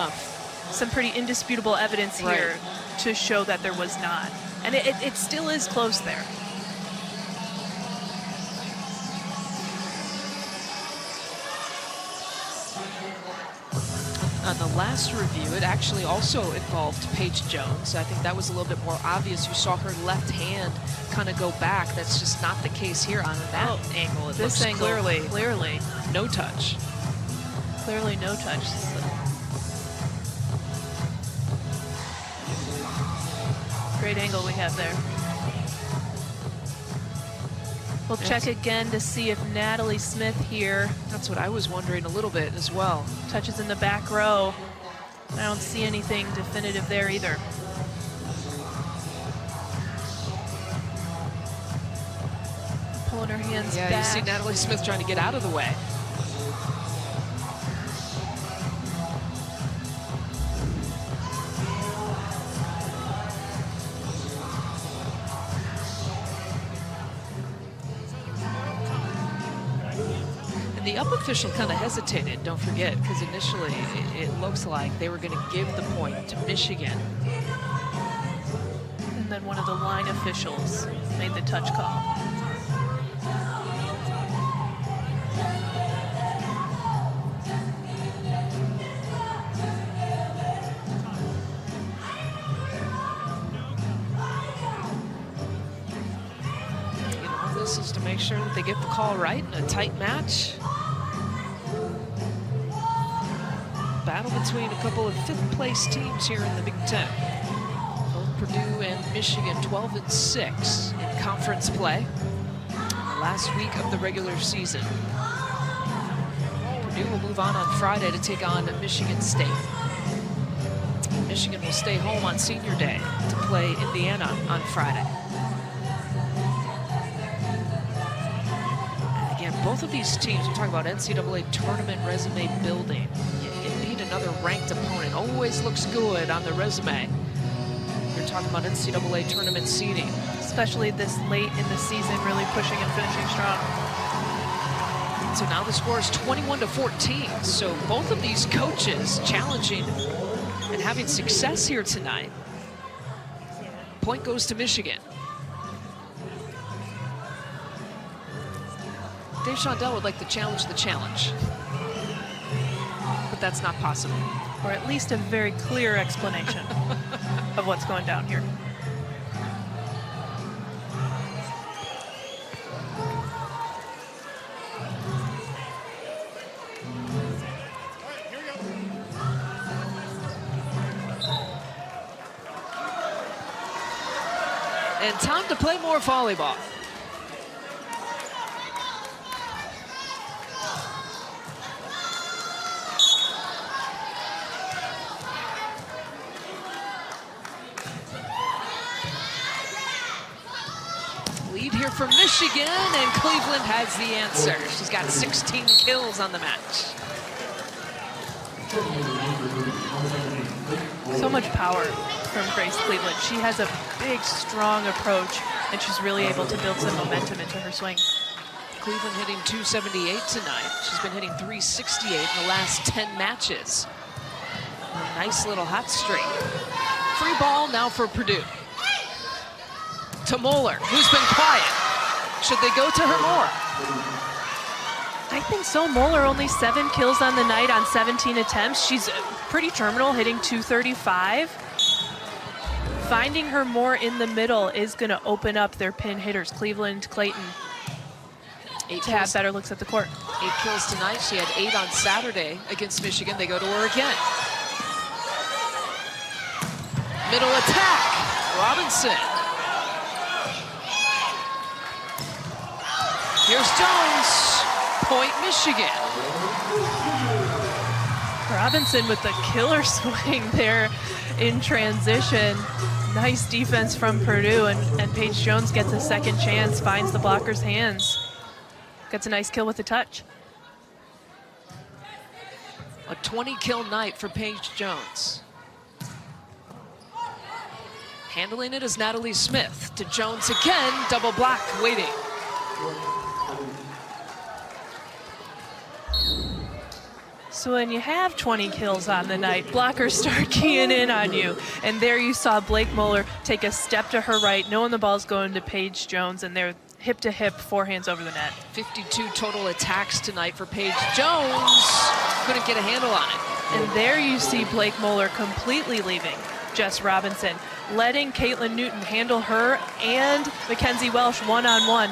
some pretty indisputable evidence here to show that there was not. And it still is close there. On the last review, it actually also involved Paige Jones. I think that was a little bit more obvious. You saw her left hand kind of go back. That's just not the case here on that angle. It this looks angle, clearly no touch. Clearly no touch. Great angle we have there. We'll check again to see if Natalie Smith here. That's what I was wondering a little bit as well. Touches in the back row. I don't see anything definitive there either. Pulling her hands back. Yeah, you see Natalie Smith trying to get out of the way. up official kind of hesitated, don't forget, because initially it looks like they were going to give the point to Michigan. And then one of the line officials made the touch call. This is to make sure that they get the call right in a tight match. Battle between a couple of fifth-place teams here in the Big Ten. Both Purdue and Michigan 12-6 in conference play. Last week of the regular season. Purdue will move on Friday to take on Michigan State. Michigan will stay home on Senior Day to play Indiana on Friday. Both of these teams, we're talking about NCAA tournament resume building. You beat another ranked opponent, always looks good on the resume. You're talking about NCAA tournament seeding. Especially this late in the season, really pushing and finishing strong. So now the score is 21-14. So both of these coaches challenging and having success here tonight. Point goes to Michigan. Dave Shondell would like to challenge the challenge, but that's not possible. Or at least a very clear explanation of what's going down here. And time to play more volleyball. Here from Michigan, and Cleveland has the answer. She's got 16 kills on the match. So much power from Grace Cleveland. She has a big, strong approach, and she's really able to build some momentum into her swing. Cleveland hitting 278 tonight. She's been hitting 368 in the last 10 matches. A nice little hot streak. Free ball now for Purdue. To Moeller, who's been quiet. Should they go to her more? I think so. Moeller only 7 kills on the night on 17 attempts. She's pretty terminal, hitting 235. Finding her more in the middle is going to open up their pin hitters, Cleveland, Clayton, to have better looks at the court. 8 kills tonight. She had 8 on Saturday against Michigan. They go to her again. Middle attack, Robinson. Here's Jones, point Michigan. Robinson with the killer swing there in transition. Nice defense from Purdue, and Paige Jones gets a second chance, finds the blocker's hands. Gets a nice kill with the touch. A 20-kill night for Paige Jones. Handling it is Natalie Smith. To Jones again, double block waiting. So when you have 20 kills on the night, blockers start keying in on you. And there you saw Blake Moeller take a step to her right, knowing the ball's going to Paige Jones, and they're hip-to-hip, forehands over the net. 52 total attacks tonight for Paige Jones. Couldn't get a handle on it. And there you see Blake Moeller completely leaving Jess Robinson, letting Caitlin Newton handle her and Mackenzie Welsh one-on-one,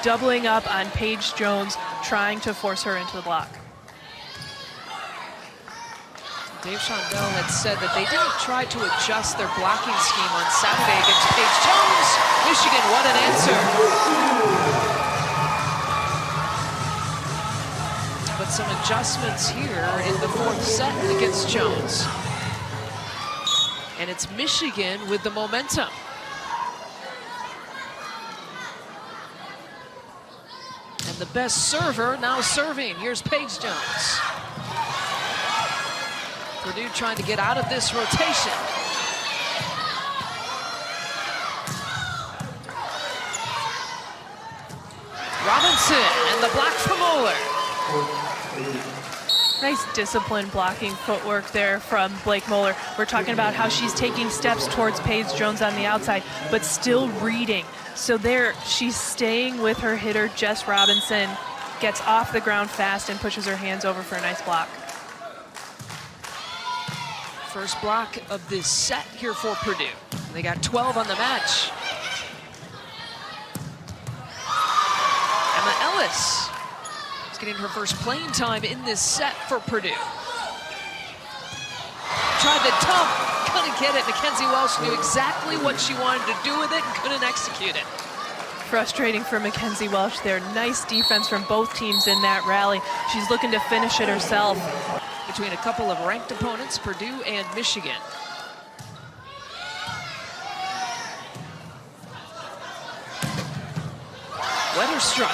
doubling up on Paige Jones, trying to force her into the block. Dave Shondell had said that they didn't try to adjust their blocking scheme on Saturday against Paige Jones. Michigan, what an answer. But some adjustments here in the 4th set against Jones. And it's Michigan with the momentum. And the best server now serving. Here's Paige Jones. Purdue trying to get out of this rotation. Robinson and the block from Moeller. Nice disciplined blocking footwork there from Blake Moeller. We're talking about how she's taking steps towards Paige Jones on the outside, but still reading. So there, she's staying with her hitter, Jess Robinson, gets off the ground fast and pushes her hands over for a nice block. First block of this set here for Purdue. They got 12 on the match. Emma Ellis is getting her first playing time in this set for Purdue. Tried the dump, couldn't get it. Mackenzie Welsh knew exactly what she wanted to do with it and couldn't execute it. Frustrating for Mackenzie Welsh there. Nice defense from both teams in that rally. She's looking to finish it herself. Between a couple of ranked opponents, Purdue and Michigan. Wetterstrom.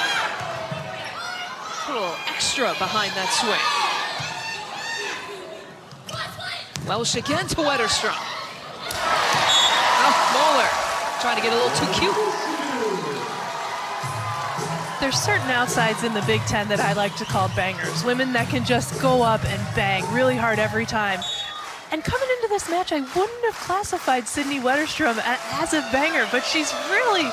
A little extra behind that swing. Welsh again to Wetterstrom. Oh, Moeller trying to get a little too cute. There's certain outsides in the Big Ten that I like to call bangers. Women that can just go up and bang really hard every time. And coming into this match, I wouldn't have classified Sydney Wetterstrom as a banger, but she's really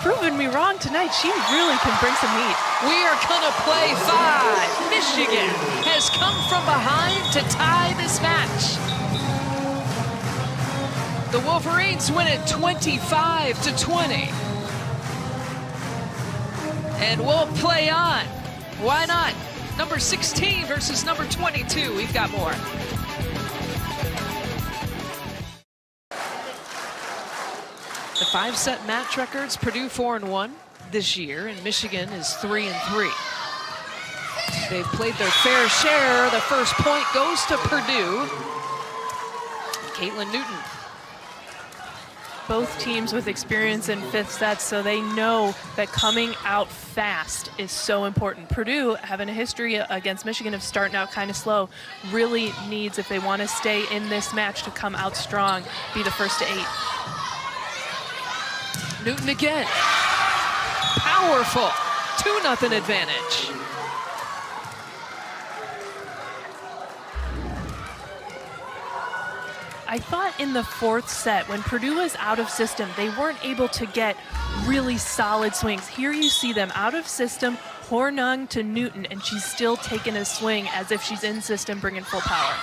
proven me wrong tonight. She really can bring some heat. We are gonna play 5. Michigan has come from behind to tie this match. The Wolverines win it 25-20. And we'll play on. Why not? Number 16 versus number 22. We've got more. The 5-set match records, Purdue 4-1 this year, and Michigan is 3-3. They've played their fair share. The first point goes to Purdue. Caitlin Newton. Both teams with experience in 5th sets, so they know that coming out fast is so important. Purdue, having a history against Michigan of starting out kind of slow, really needs, if they want to stay in this match, to come out strong, be the first to 8. Newton again. Powerful. 2-0 advantage. I thought in the 4th set, when Purdue was out of system, they weren't able to get really solid swings. Here you see them out of system, Hornung to Newton, and she's still taking a swing as if she's in system, bringing full power.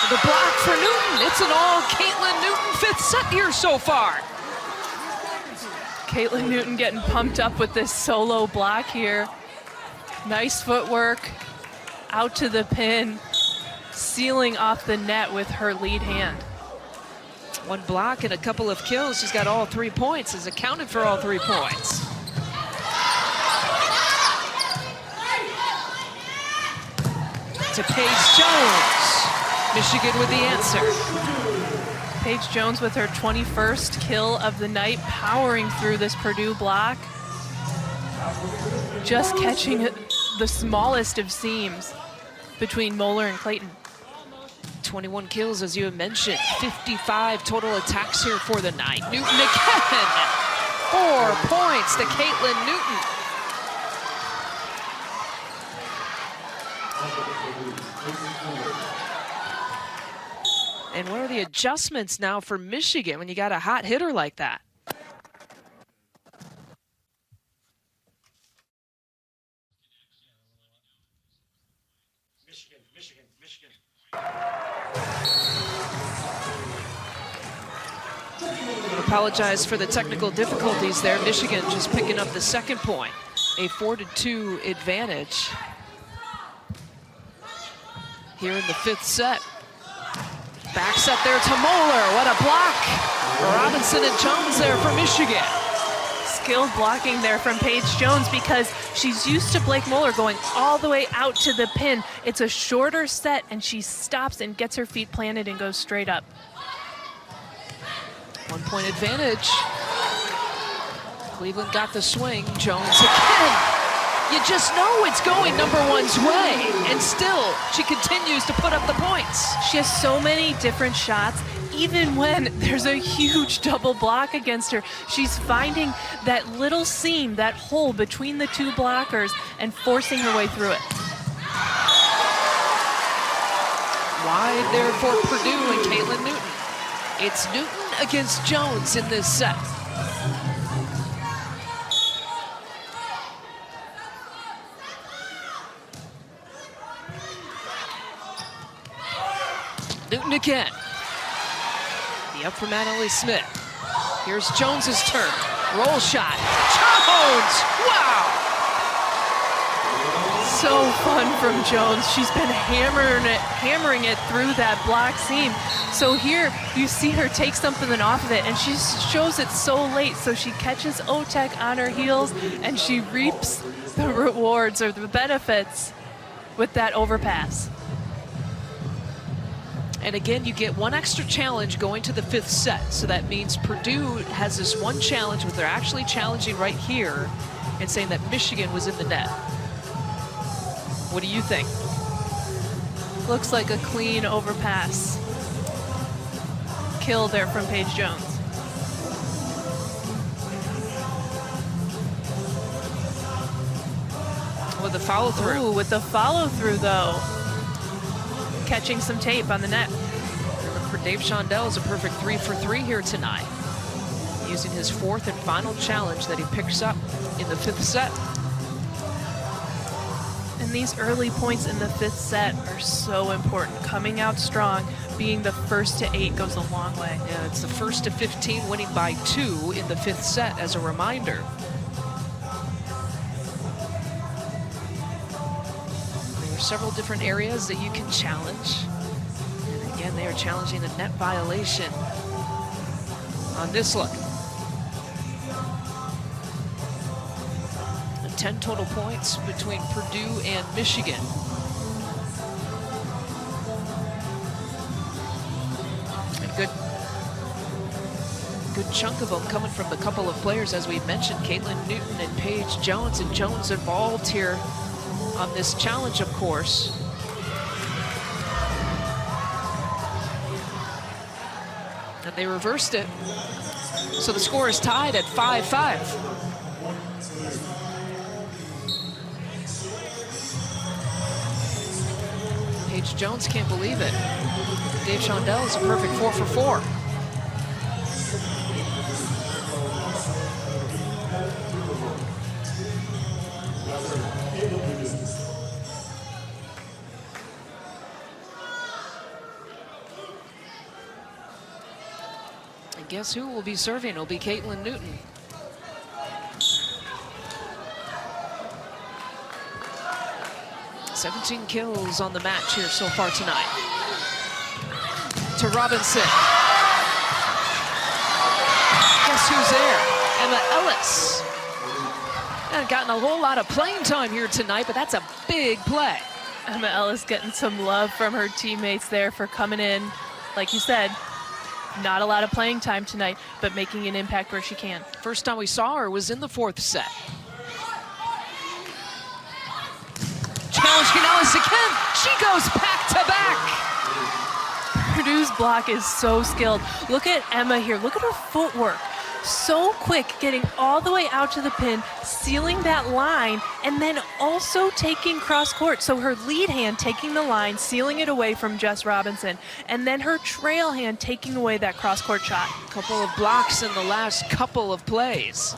The block for Newton. It's an all Caitlin Newton 5th set here so far. Caitlin Newton getting pumped up with this solo block here. Nice footwork, out to the pin, sealing off the net with her lead hand. One block and a couple of kills. She's got all 3 points, has accounted for all 3 points. To Paige Jones. Michigan with the answer. Paige Jones with her 21st kill of the night, powering through this Purdue block. Just catching the smallest of seams between Moeller and Clayton. 21 kills, as you had mentioned. 55 total attacks here for the night. Newton again. 4 points to Caitlin Newton. And what are the adjustments now for Michigan when you got a hot hitter like that? Michigan. I apologize for the technical difficulties there. Michigan just picking up the 2nd point. A 4-2 advantage here in the 5th set. Back set there to Moeller. What a block. Robinson and Jones there for Michigan. Skilled blocking there from Paige Jones because she's used to Blake Moeller going all the way out to the pin. It's a shorter set and she stops and gets her feet planted and goes straight up. 1 point advantage. Cleveland got the swing. Jones again. You just know it's going number one's way, and still she continues to put up the points. She has so many different shots. Even when there's a huge double block against her, she's finding that little seam, that hole between the two blockers, and forcing her way through it. Wide there for Purdue and Caitlin Newton. It's Newton against Jones in this set. Newton again. The up from Annalise Smith. Here's Jones's turn. Roll shot. Jones! Wow! So fun from Jones. She's been hammering it through that block seam. So here you see her take something off of it, and she shows it so late. So she catches Otek on her heels, and she reaps the rewards or the benefits with that overpass. And again, you get one extra challenge going to the fifth set. So that means Purdue has this one challenge, but they're actually challenging right here and saying that Michigan was in the net. What do you think? Looks like a clean overpass. Kill there from Paige Jones. With the follow through. Ooh, with the follow through though. Catching some tape on the net. For Dave Shondell is a perfect 3 for 3 here tonight, using his fourth and final challenge that he picks up in the fifth set. And these early points in the fifth set are so important. Coming out strong, being the first to 8 goes a long way. Yeah, it's the first to 15, winning by 2 in the fifth set as a reminder. Several different areas that you can challenge. And again, they are challenging a net violation on this look. 10 total points between Purdue and Michigan. A good chunk of them coming from a couple of players, as we mentioned, Caitlin Newton and Paige Jones, and Jones involved here on this challenge, of course. And they reversed it. So the score is tied at 5-5. Paige Jones can't believe it. Dave Shondell is a perfect 4 for 4. Guess who will be serving? It'll be Caitlin Newton. "17 kills on the match here so far tonight." To Robinson. Guess who's there? Emma Ellis. Hasn't gotten a whole lot of playing time here tonight, but that's a big play. Emma Ellis getting some love from her teammates there for coming in, like you said, not a lot of playing time tonight, but making an impact where she can. First time we saw her was in the fourth set. Challenging Ellis again. She goes back to back. Purdue's block is so skilled. Look at Emma here. Look at her footwork. So quick, getting all the way out to the pin, sealing that line, and then also taking cross court. So her lead hand taking the line, sealing it away from Jess Robinson, and then her trail hand taking away that cross court shot. A couple of blocks in the last couple of plays.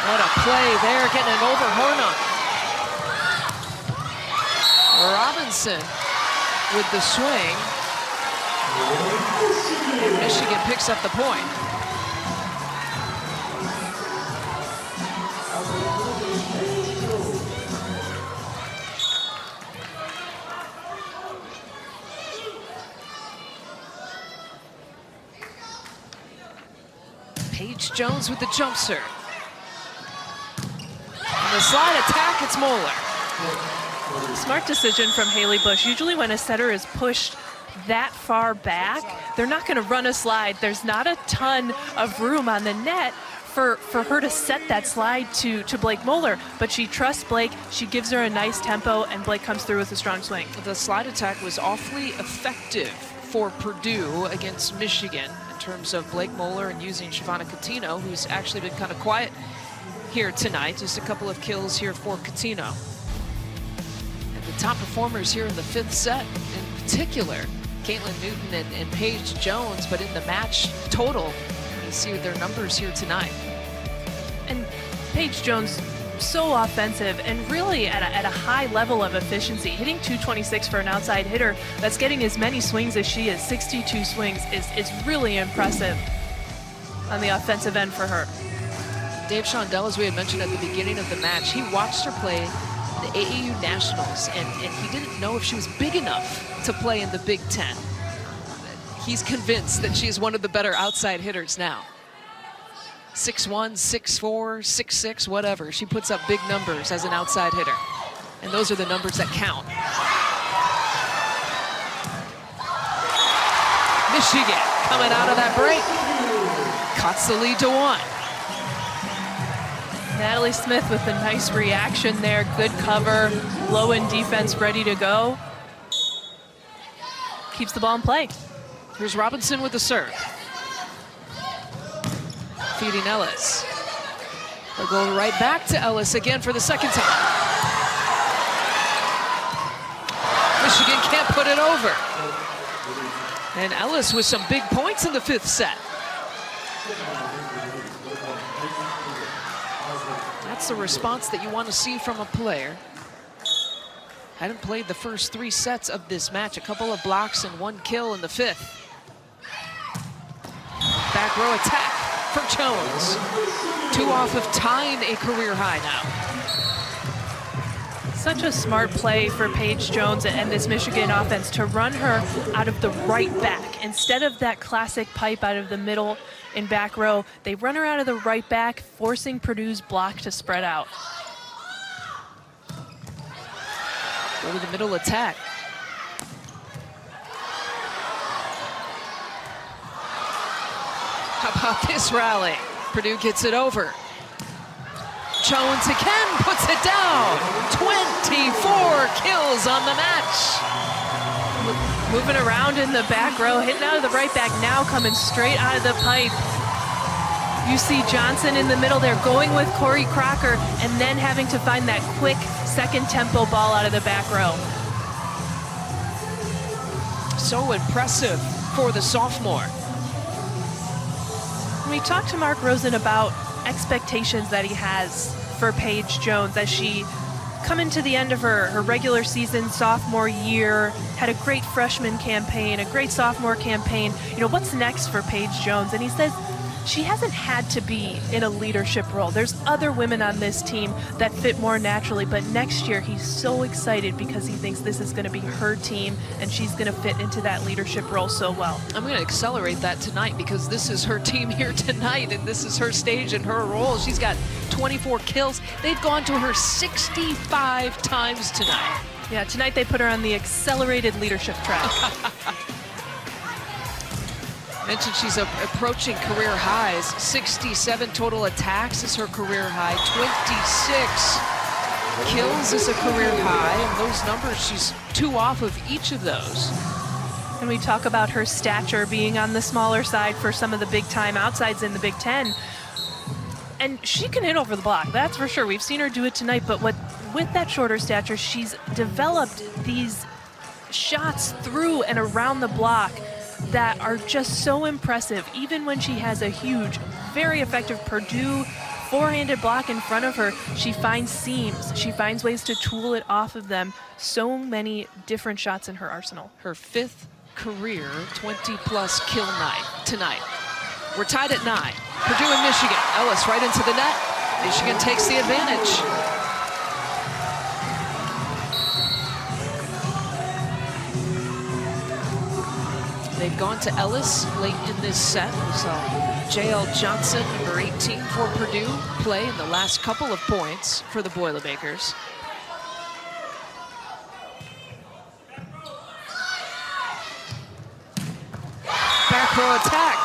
What a play there, getting an overhorn on. Robinson with the swing. And Michigan picks up the point. Paige Jones with the jump serve. And the slide attack, it's Moeller. Smart decision from Haley Bush. Usually when a setter is pushed that far back, they're not going to run a slide. There's not a ton of room on the net for her to set that slide to Blake Moeller, but she trusts Blake. She gives her a nice tempo, and Blake comes through with a strong swing. The slide attack was awfully effective for Purdue against Michigan in terms of Blake Moeller and using Shavana Coutinho, who's actually been kind of quiet here tonight. Just a couple of kills here for Coutinho. And the top performers here in the 5th set in particular, Caitlin Newton and Paige Jones, but in the match total, you see their numbers here tonight. And Paige Jones, so offensive and really at a high level of efficiency. Hitting 226 for an outside hitter that's getting as many swings as she is, 62 swings, is really impressive on the offensive end for her. Dave Shondell, as we had mentioned at the beginning of the match, he watched her play the AAU Nationals, and he didn't know if she was big enough to play in the Big Ten. He's convinced that she is one of the better outside hitters now. 6'1", 6'4", 6'6", whatever. She puts up big numbers as an outside hitter. And those are the numbers that count. Michigan coming out of that break. Cuts the lead to 1. Natalie Smith with a nice reaction there. Good cover, low in defense, ready to go. Keeps the ball in play. Here's Robinson with the serve. Feeding Ellis. They'll go right back to Ellis again for the second time. Michigan can't put it over. And Ellis with some big points in the 5th set. That's the response that you want to see from a player. Hadn't played the first 3 sets of this match. A couple of blocks and 1 kill in the 5th. Back row attack for Jones. 2 off of tying a career high now. Such a smart play for Paige Jones and this Michigan offense to run her out of the right back. Instead of that classic pipe out of the middle in back row, they run her out of the right back, forcing Purdue's block to spread out. Go to the middle attack. How about this rally? Purdue gets it over. Jones again puts it down. 24 kills on the match. Moving around in the back row, hitting out of the right back, now coming straight out of the pipe. You see Johnson in the middle there, going with Corey Crocker, and then having to find that quick second tempo ball out of the back row. So impressive for the sophomore. We talked to Mark Rosen about expectations that he has for Paige Jones as she coming to the end of her regular season, sophomore year, had a great freshman campaign, a great sophomore campaign. You know, what's next for Paige Jones? And he says she hasn't had to be in a leadership role. There's other women on this team that fit more naturally, but next year he's so excited because he thinks this is going to be her team and she's going to fit into that leadership role so well. I'm going to accelerate that tonight because this is her team here tonight and this is her stage and her role. She's got 24 kills. They've gone to her 65 times tonight. Yeah, tonight they put her on the accelerated leadership track. Mentioned she's approaching career highs. 67 total attacks is her career high. 26 kills is a career high. And those numbers, she's 2 off of each of those. And we talk about her stature being on the smaller side for some of the big time outsides in the Big Ten. And she can hit over the block, that's for sure. We've seen her do it tonight, but with that shorter stature, she's developed these shots through and around the block that are just so impressive. Even when she has a huge, very effective Purdue forehanded block in front of her, she finds seams. She finds ways to tool it off of them. So many different shots in her arsenal. Her 5th career 20-plus kill night tonight. We're tied at 9. Purdue and Michigan. Ellis right into the net. Michigan takes the advantage. They've gone to Ellis late in this set. We saw J.L. Johnson, number 18 for Purdue, play in the last couple of points for the Boilermakers. Back row attack.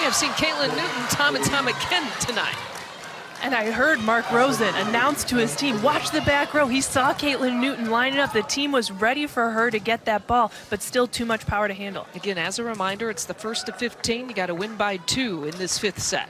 We have seen Caitlin Newton time and time again tonight. And I heard Mark Rosen announce to his team, watch the back row. He saw Caitlin Newton lining up. The team was ready for her to get that ball, but still too much power to handle. Again, as a reminder, it's the first of 15. You got to win by 2 in this 5th set.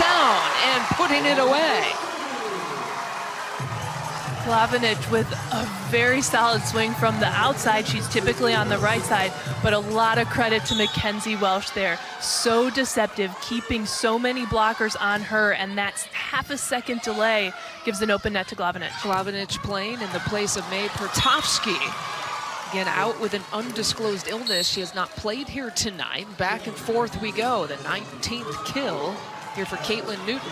Down and putting it away. Glavinic with a very solid swing from the outside. She's typically on the right side, but a lot of credit to Mackenzie Welsh there. So deceptive, keeping so many blockers on her, and that half a second delay gives an open net to Glavinic. Glavinic playing in the place of May Pertovsky. Again, out with an undisclosed illness. She has not played here tonight. Back and forth we go. The 19th kill here for Caitlin Newton.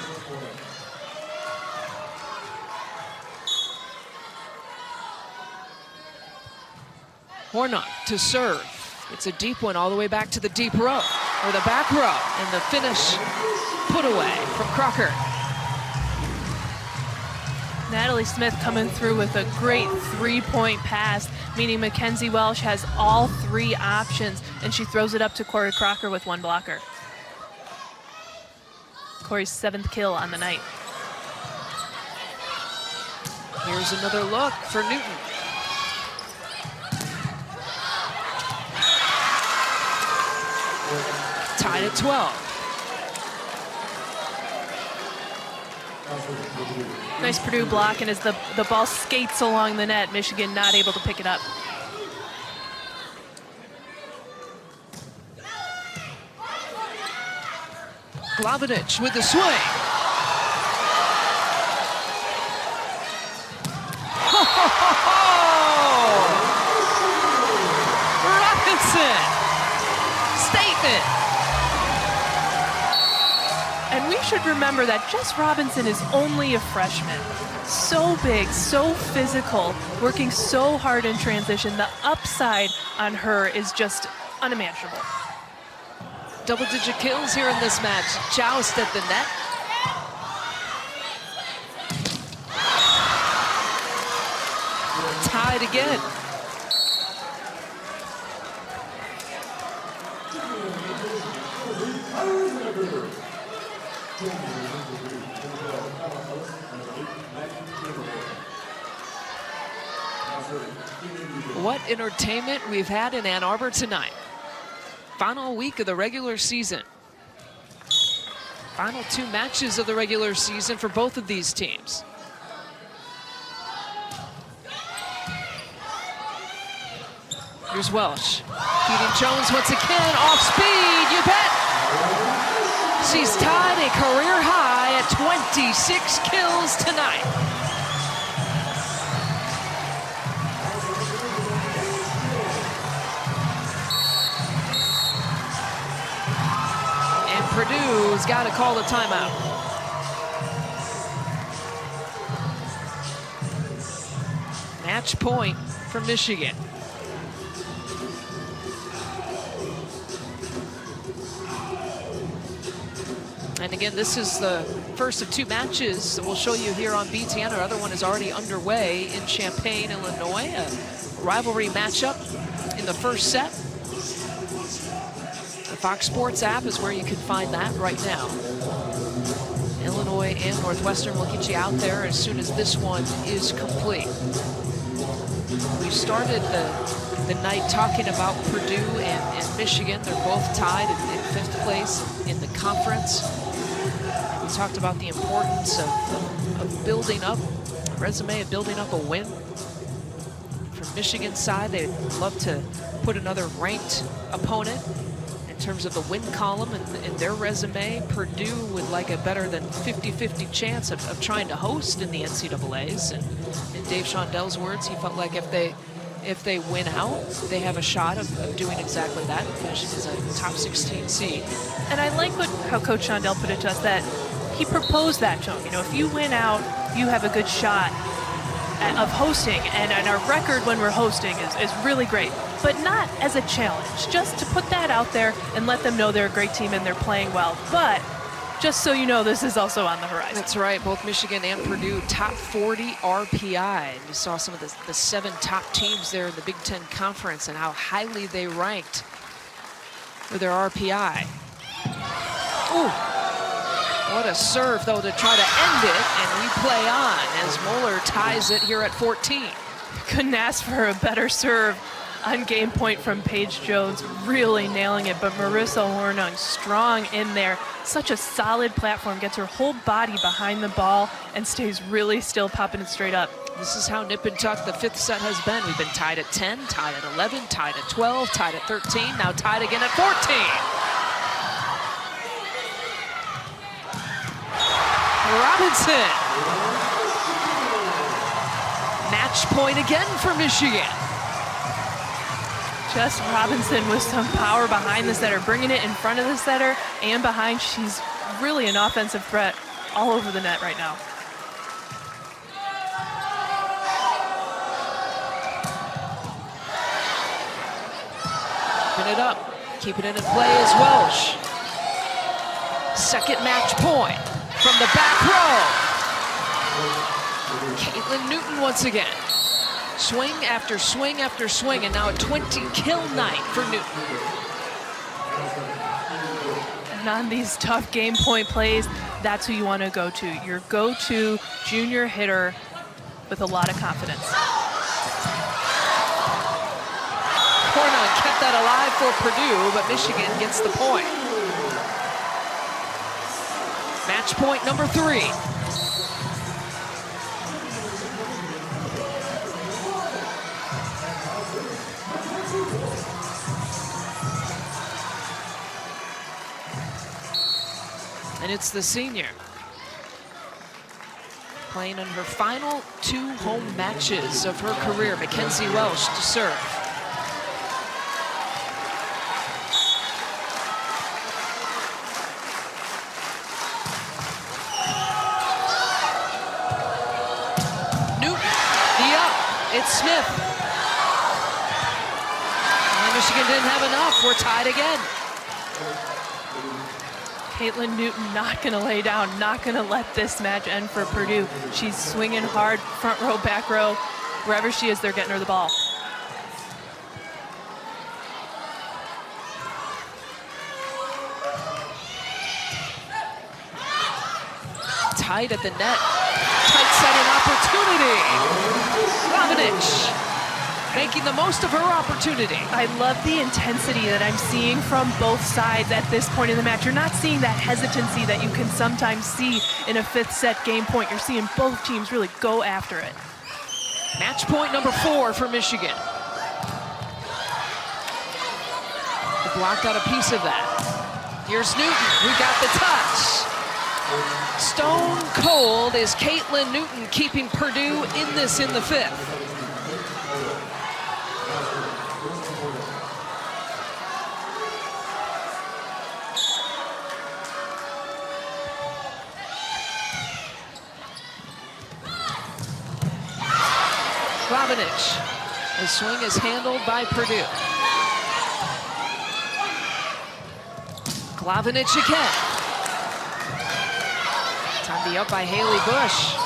Hornung to serve. It's a deep one all the way back to the deep row, or the back row, and the finish put away from Crocker. Natalie Smith coming through with a great 3-point pass, meaning Mackenzie Welsh has all 3 options, and she throws it up to Corey Crocker with 1 blocker. Corey's 7th kill on the night. Here's another look for Newton. Tied at 12. Nice Purdue block, and as the ball skates along the net, Michigan not able to pick it up. Glavinic with the swing. Robinson. Statement. And we should remember that Jess Robinson is only a freshman. So big, so physical, working so hard in transition. The upside on her is just unimaginable. Double-digit kills here in this match. Joust at the net. Tied again. What entertainment we've had in Ann Arbor tonight. Final week of the regular season. Final 2 matches of the regular season for both of these teams. Here's Welsh. Feeding Jones once again, off speed, you bet. She's tied a career high at 26 kills tonight. Purdue's got to call the timeout. Match point for Michigan. And again, this is the first of 2 matches that we'll show you here on BTN. Our other one is already underway in Champaign, Illinois. A rivalry matchup in the first set. The Fox Sports app is where you can find that right now. Illinois and Northwestern will get you out there as soon as this one is complete. We started the night talking about Purdue and Michigan. They're both tied in 5th place in the conference. We talked about the importance of building up a resume, of building up a win. From Michigan's side, they'd love to put another ranked opponent in terms of the win column in their resume. Purdue would like a better than 50-50 chance of trying to host in the NCAAs. And in Dave Shondell's words, he felt like if they win out, they have a shot of doing exactly that, finishing as a top 16 seed. And I like how Coach Shondell put it to us, that he proposed that to him. You know, if you win out, you have a good shot of hosting, and our record when we're hosting is really great, but not as a challenge. Just to put that out there and let them know they're a great team and they're playing well. But just so you know, this is also on the horizon. That's right. Both Michigan and Purdue top 40 RPI. And you saw some of the 7 top teams there in the Big Ten Conference and how highly they ranked for their RPI. Ooh. What a serve, though, to try to end it, and we play on as Moeller ties it here at 14. Couldn't ask for a better serve on game point from Paige Jones, really nailing it, but Marissa Hornung strong in there. Such a solid platform, gets her whole body behind the ball and stays really still, popping it straight up. This is how nip and tuck the 5th set has been. We've been tied at 10, tied at 11, tied at 12, tied at 13, now tied again at 14. Robinson. Match point again for Michigan. Just Robinson with some power behind the setter, bringing it in front of the setter and behind. She's really an offensive threat all over the net right now. Keeping it up, keeping it in play is Welsh. Second match point from the back row. Caitlin Newton once again. Swing after swing after swing, and now a 20-kill night for Newton. And on these tough game point plays, that's who you want to go to. Your go-to junior hitter with a lot of confidence. Hornung kept that alive for Purdue, but Michigan gets the point. Match point number 3. And it's the senior playing in her final 2 home matches of her career. Mackenzie Welsh to serve. Newton, the up. It's Smith. And Michigan didn't have enough. We're tied again. Caitlin Newton not going to lay down, not going to let this match end for Purdue. She's swinging hard, front row, back row. Wherever she is, they're getting her the ball. Tight at the net. Tight setting opportunity. Slavinich making the most of her opportunity. I love the intensity that I'm seeing from both sides at this point in the match. You're not seeing that hesitancy that you can sometimes see in a 5th set game point. You're seeing both teams really go after it. Match point number 4 for Michigan. The block got a piece of that. Here's Newton, we got the touch. Stone cold is Caitlin Newton keeping Purdue in this in the 5th. Slavinich. The swing is handled by Purdue. Slavinich again. Time to be up by Haley Bush.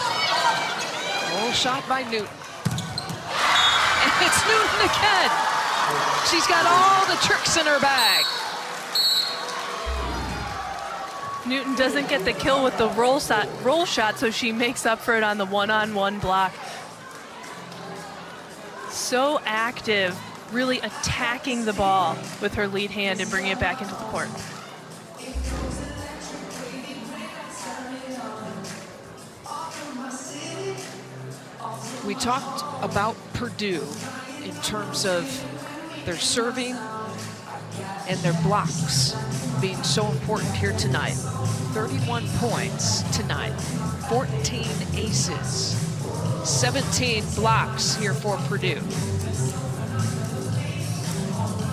Roll shot by Newton. And it's Newton again. She's got all the tricks in her bag. Newton doesn't get the kill with the roll shot, so she makes up for it on the one-on-one block. So active, really attacking the ball with her lead hand and bringing it back into the court. We talked about Purdue in terms of their serving and their blocks being so important here tonight. 31 points tonight, 14 aces. 17 blocks here for Purdue.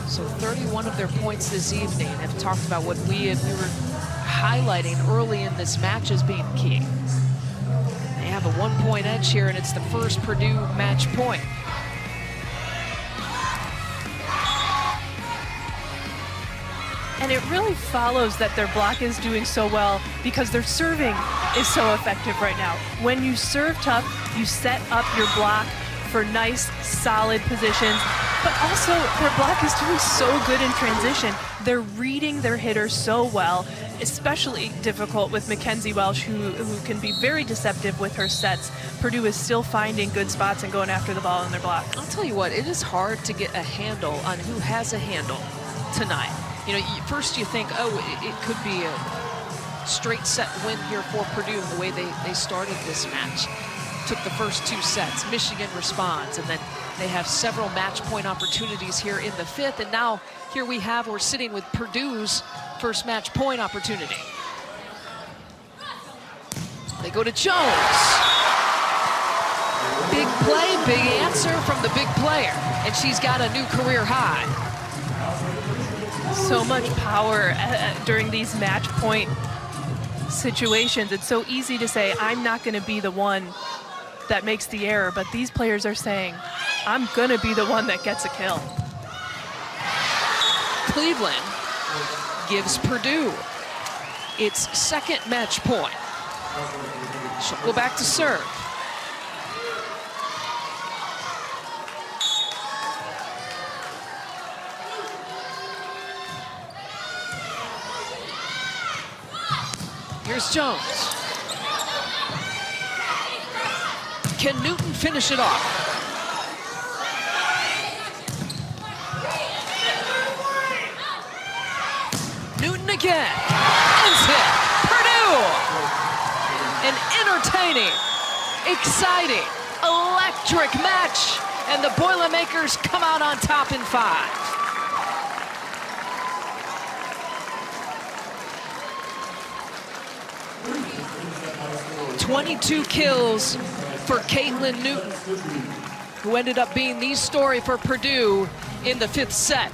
So 31 of their points this evening have talked about what we were highlighting early in this match as being key. They have have a 1-point edge here, and it's the first Purdue match point. And it really follows that their block is doing so well because their serving is so effective right now. When you serve tough, you set up your block for nice, solid positions, but also their block is doing so good in transition. They're reading their hitter so well, especially difficult with Mackenzie Welsh, who can be very deceptive with her sets. Purdue is still finding good spots and going after the ball in their block. I'll tell you what, it is hard to get a handle on who has a handle tonight. You know, first you think, oh, it could be a straight set win here for Purdue the way they started this match. Took the first 2 sets, Michigan responds, and then they have several match point opportunities here in the 5th, and now here we're sitting with Purdue's first match point opportunity. They go to Jones. Big play, big answer from the big player, and she's got a new career high. So much power during these match point situations. It's so easy to say, I'm not going to be the one that makes the error, but these players are saying, I'm going to be the one that gets a kill. Cleveland gives Purdue its second match point. She'll go back to serve. Here's Jones. Can Newton finish it off? Newton again. Ends it. Purdue! An entertaining, exciting, electric match. And the Boilermakers come out on top in 5. 22 kills for Caitlin Newton, who ended up being the story for Purdue in the 5th set.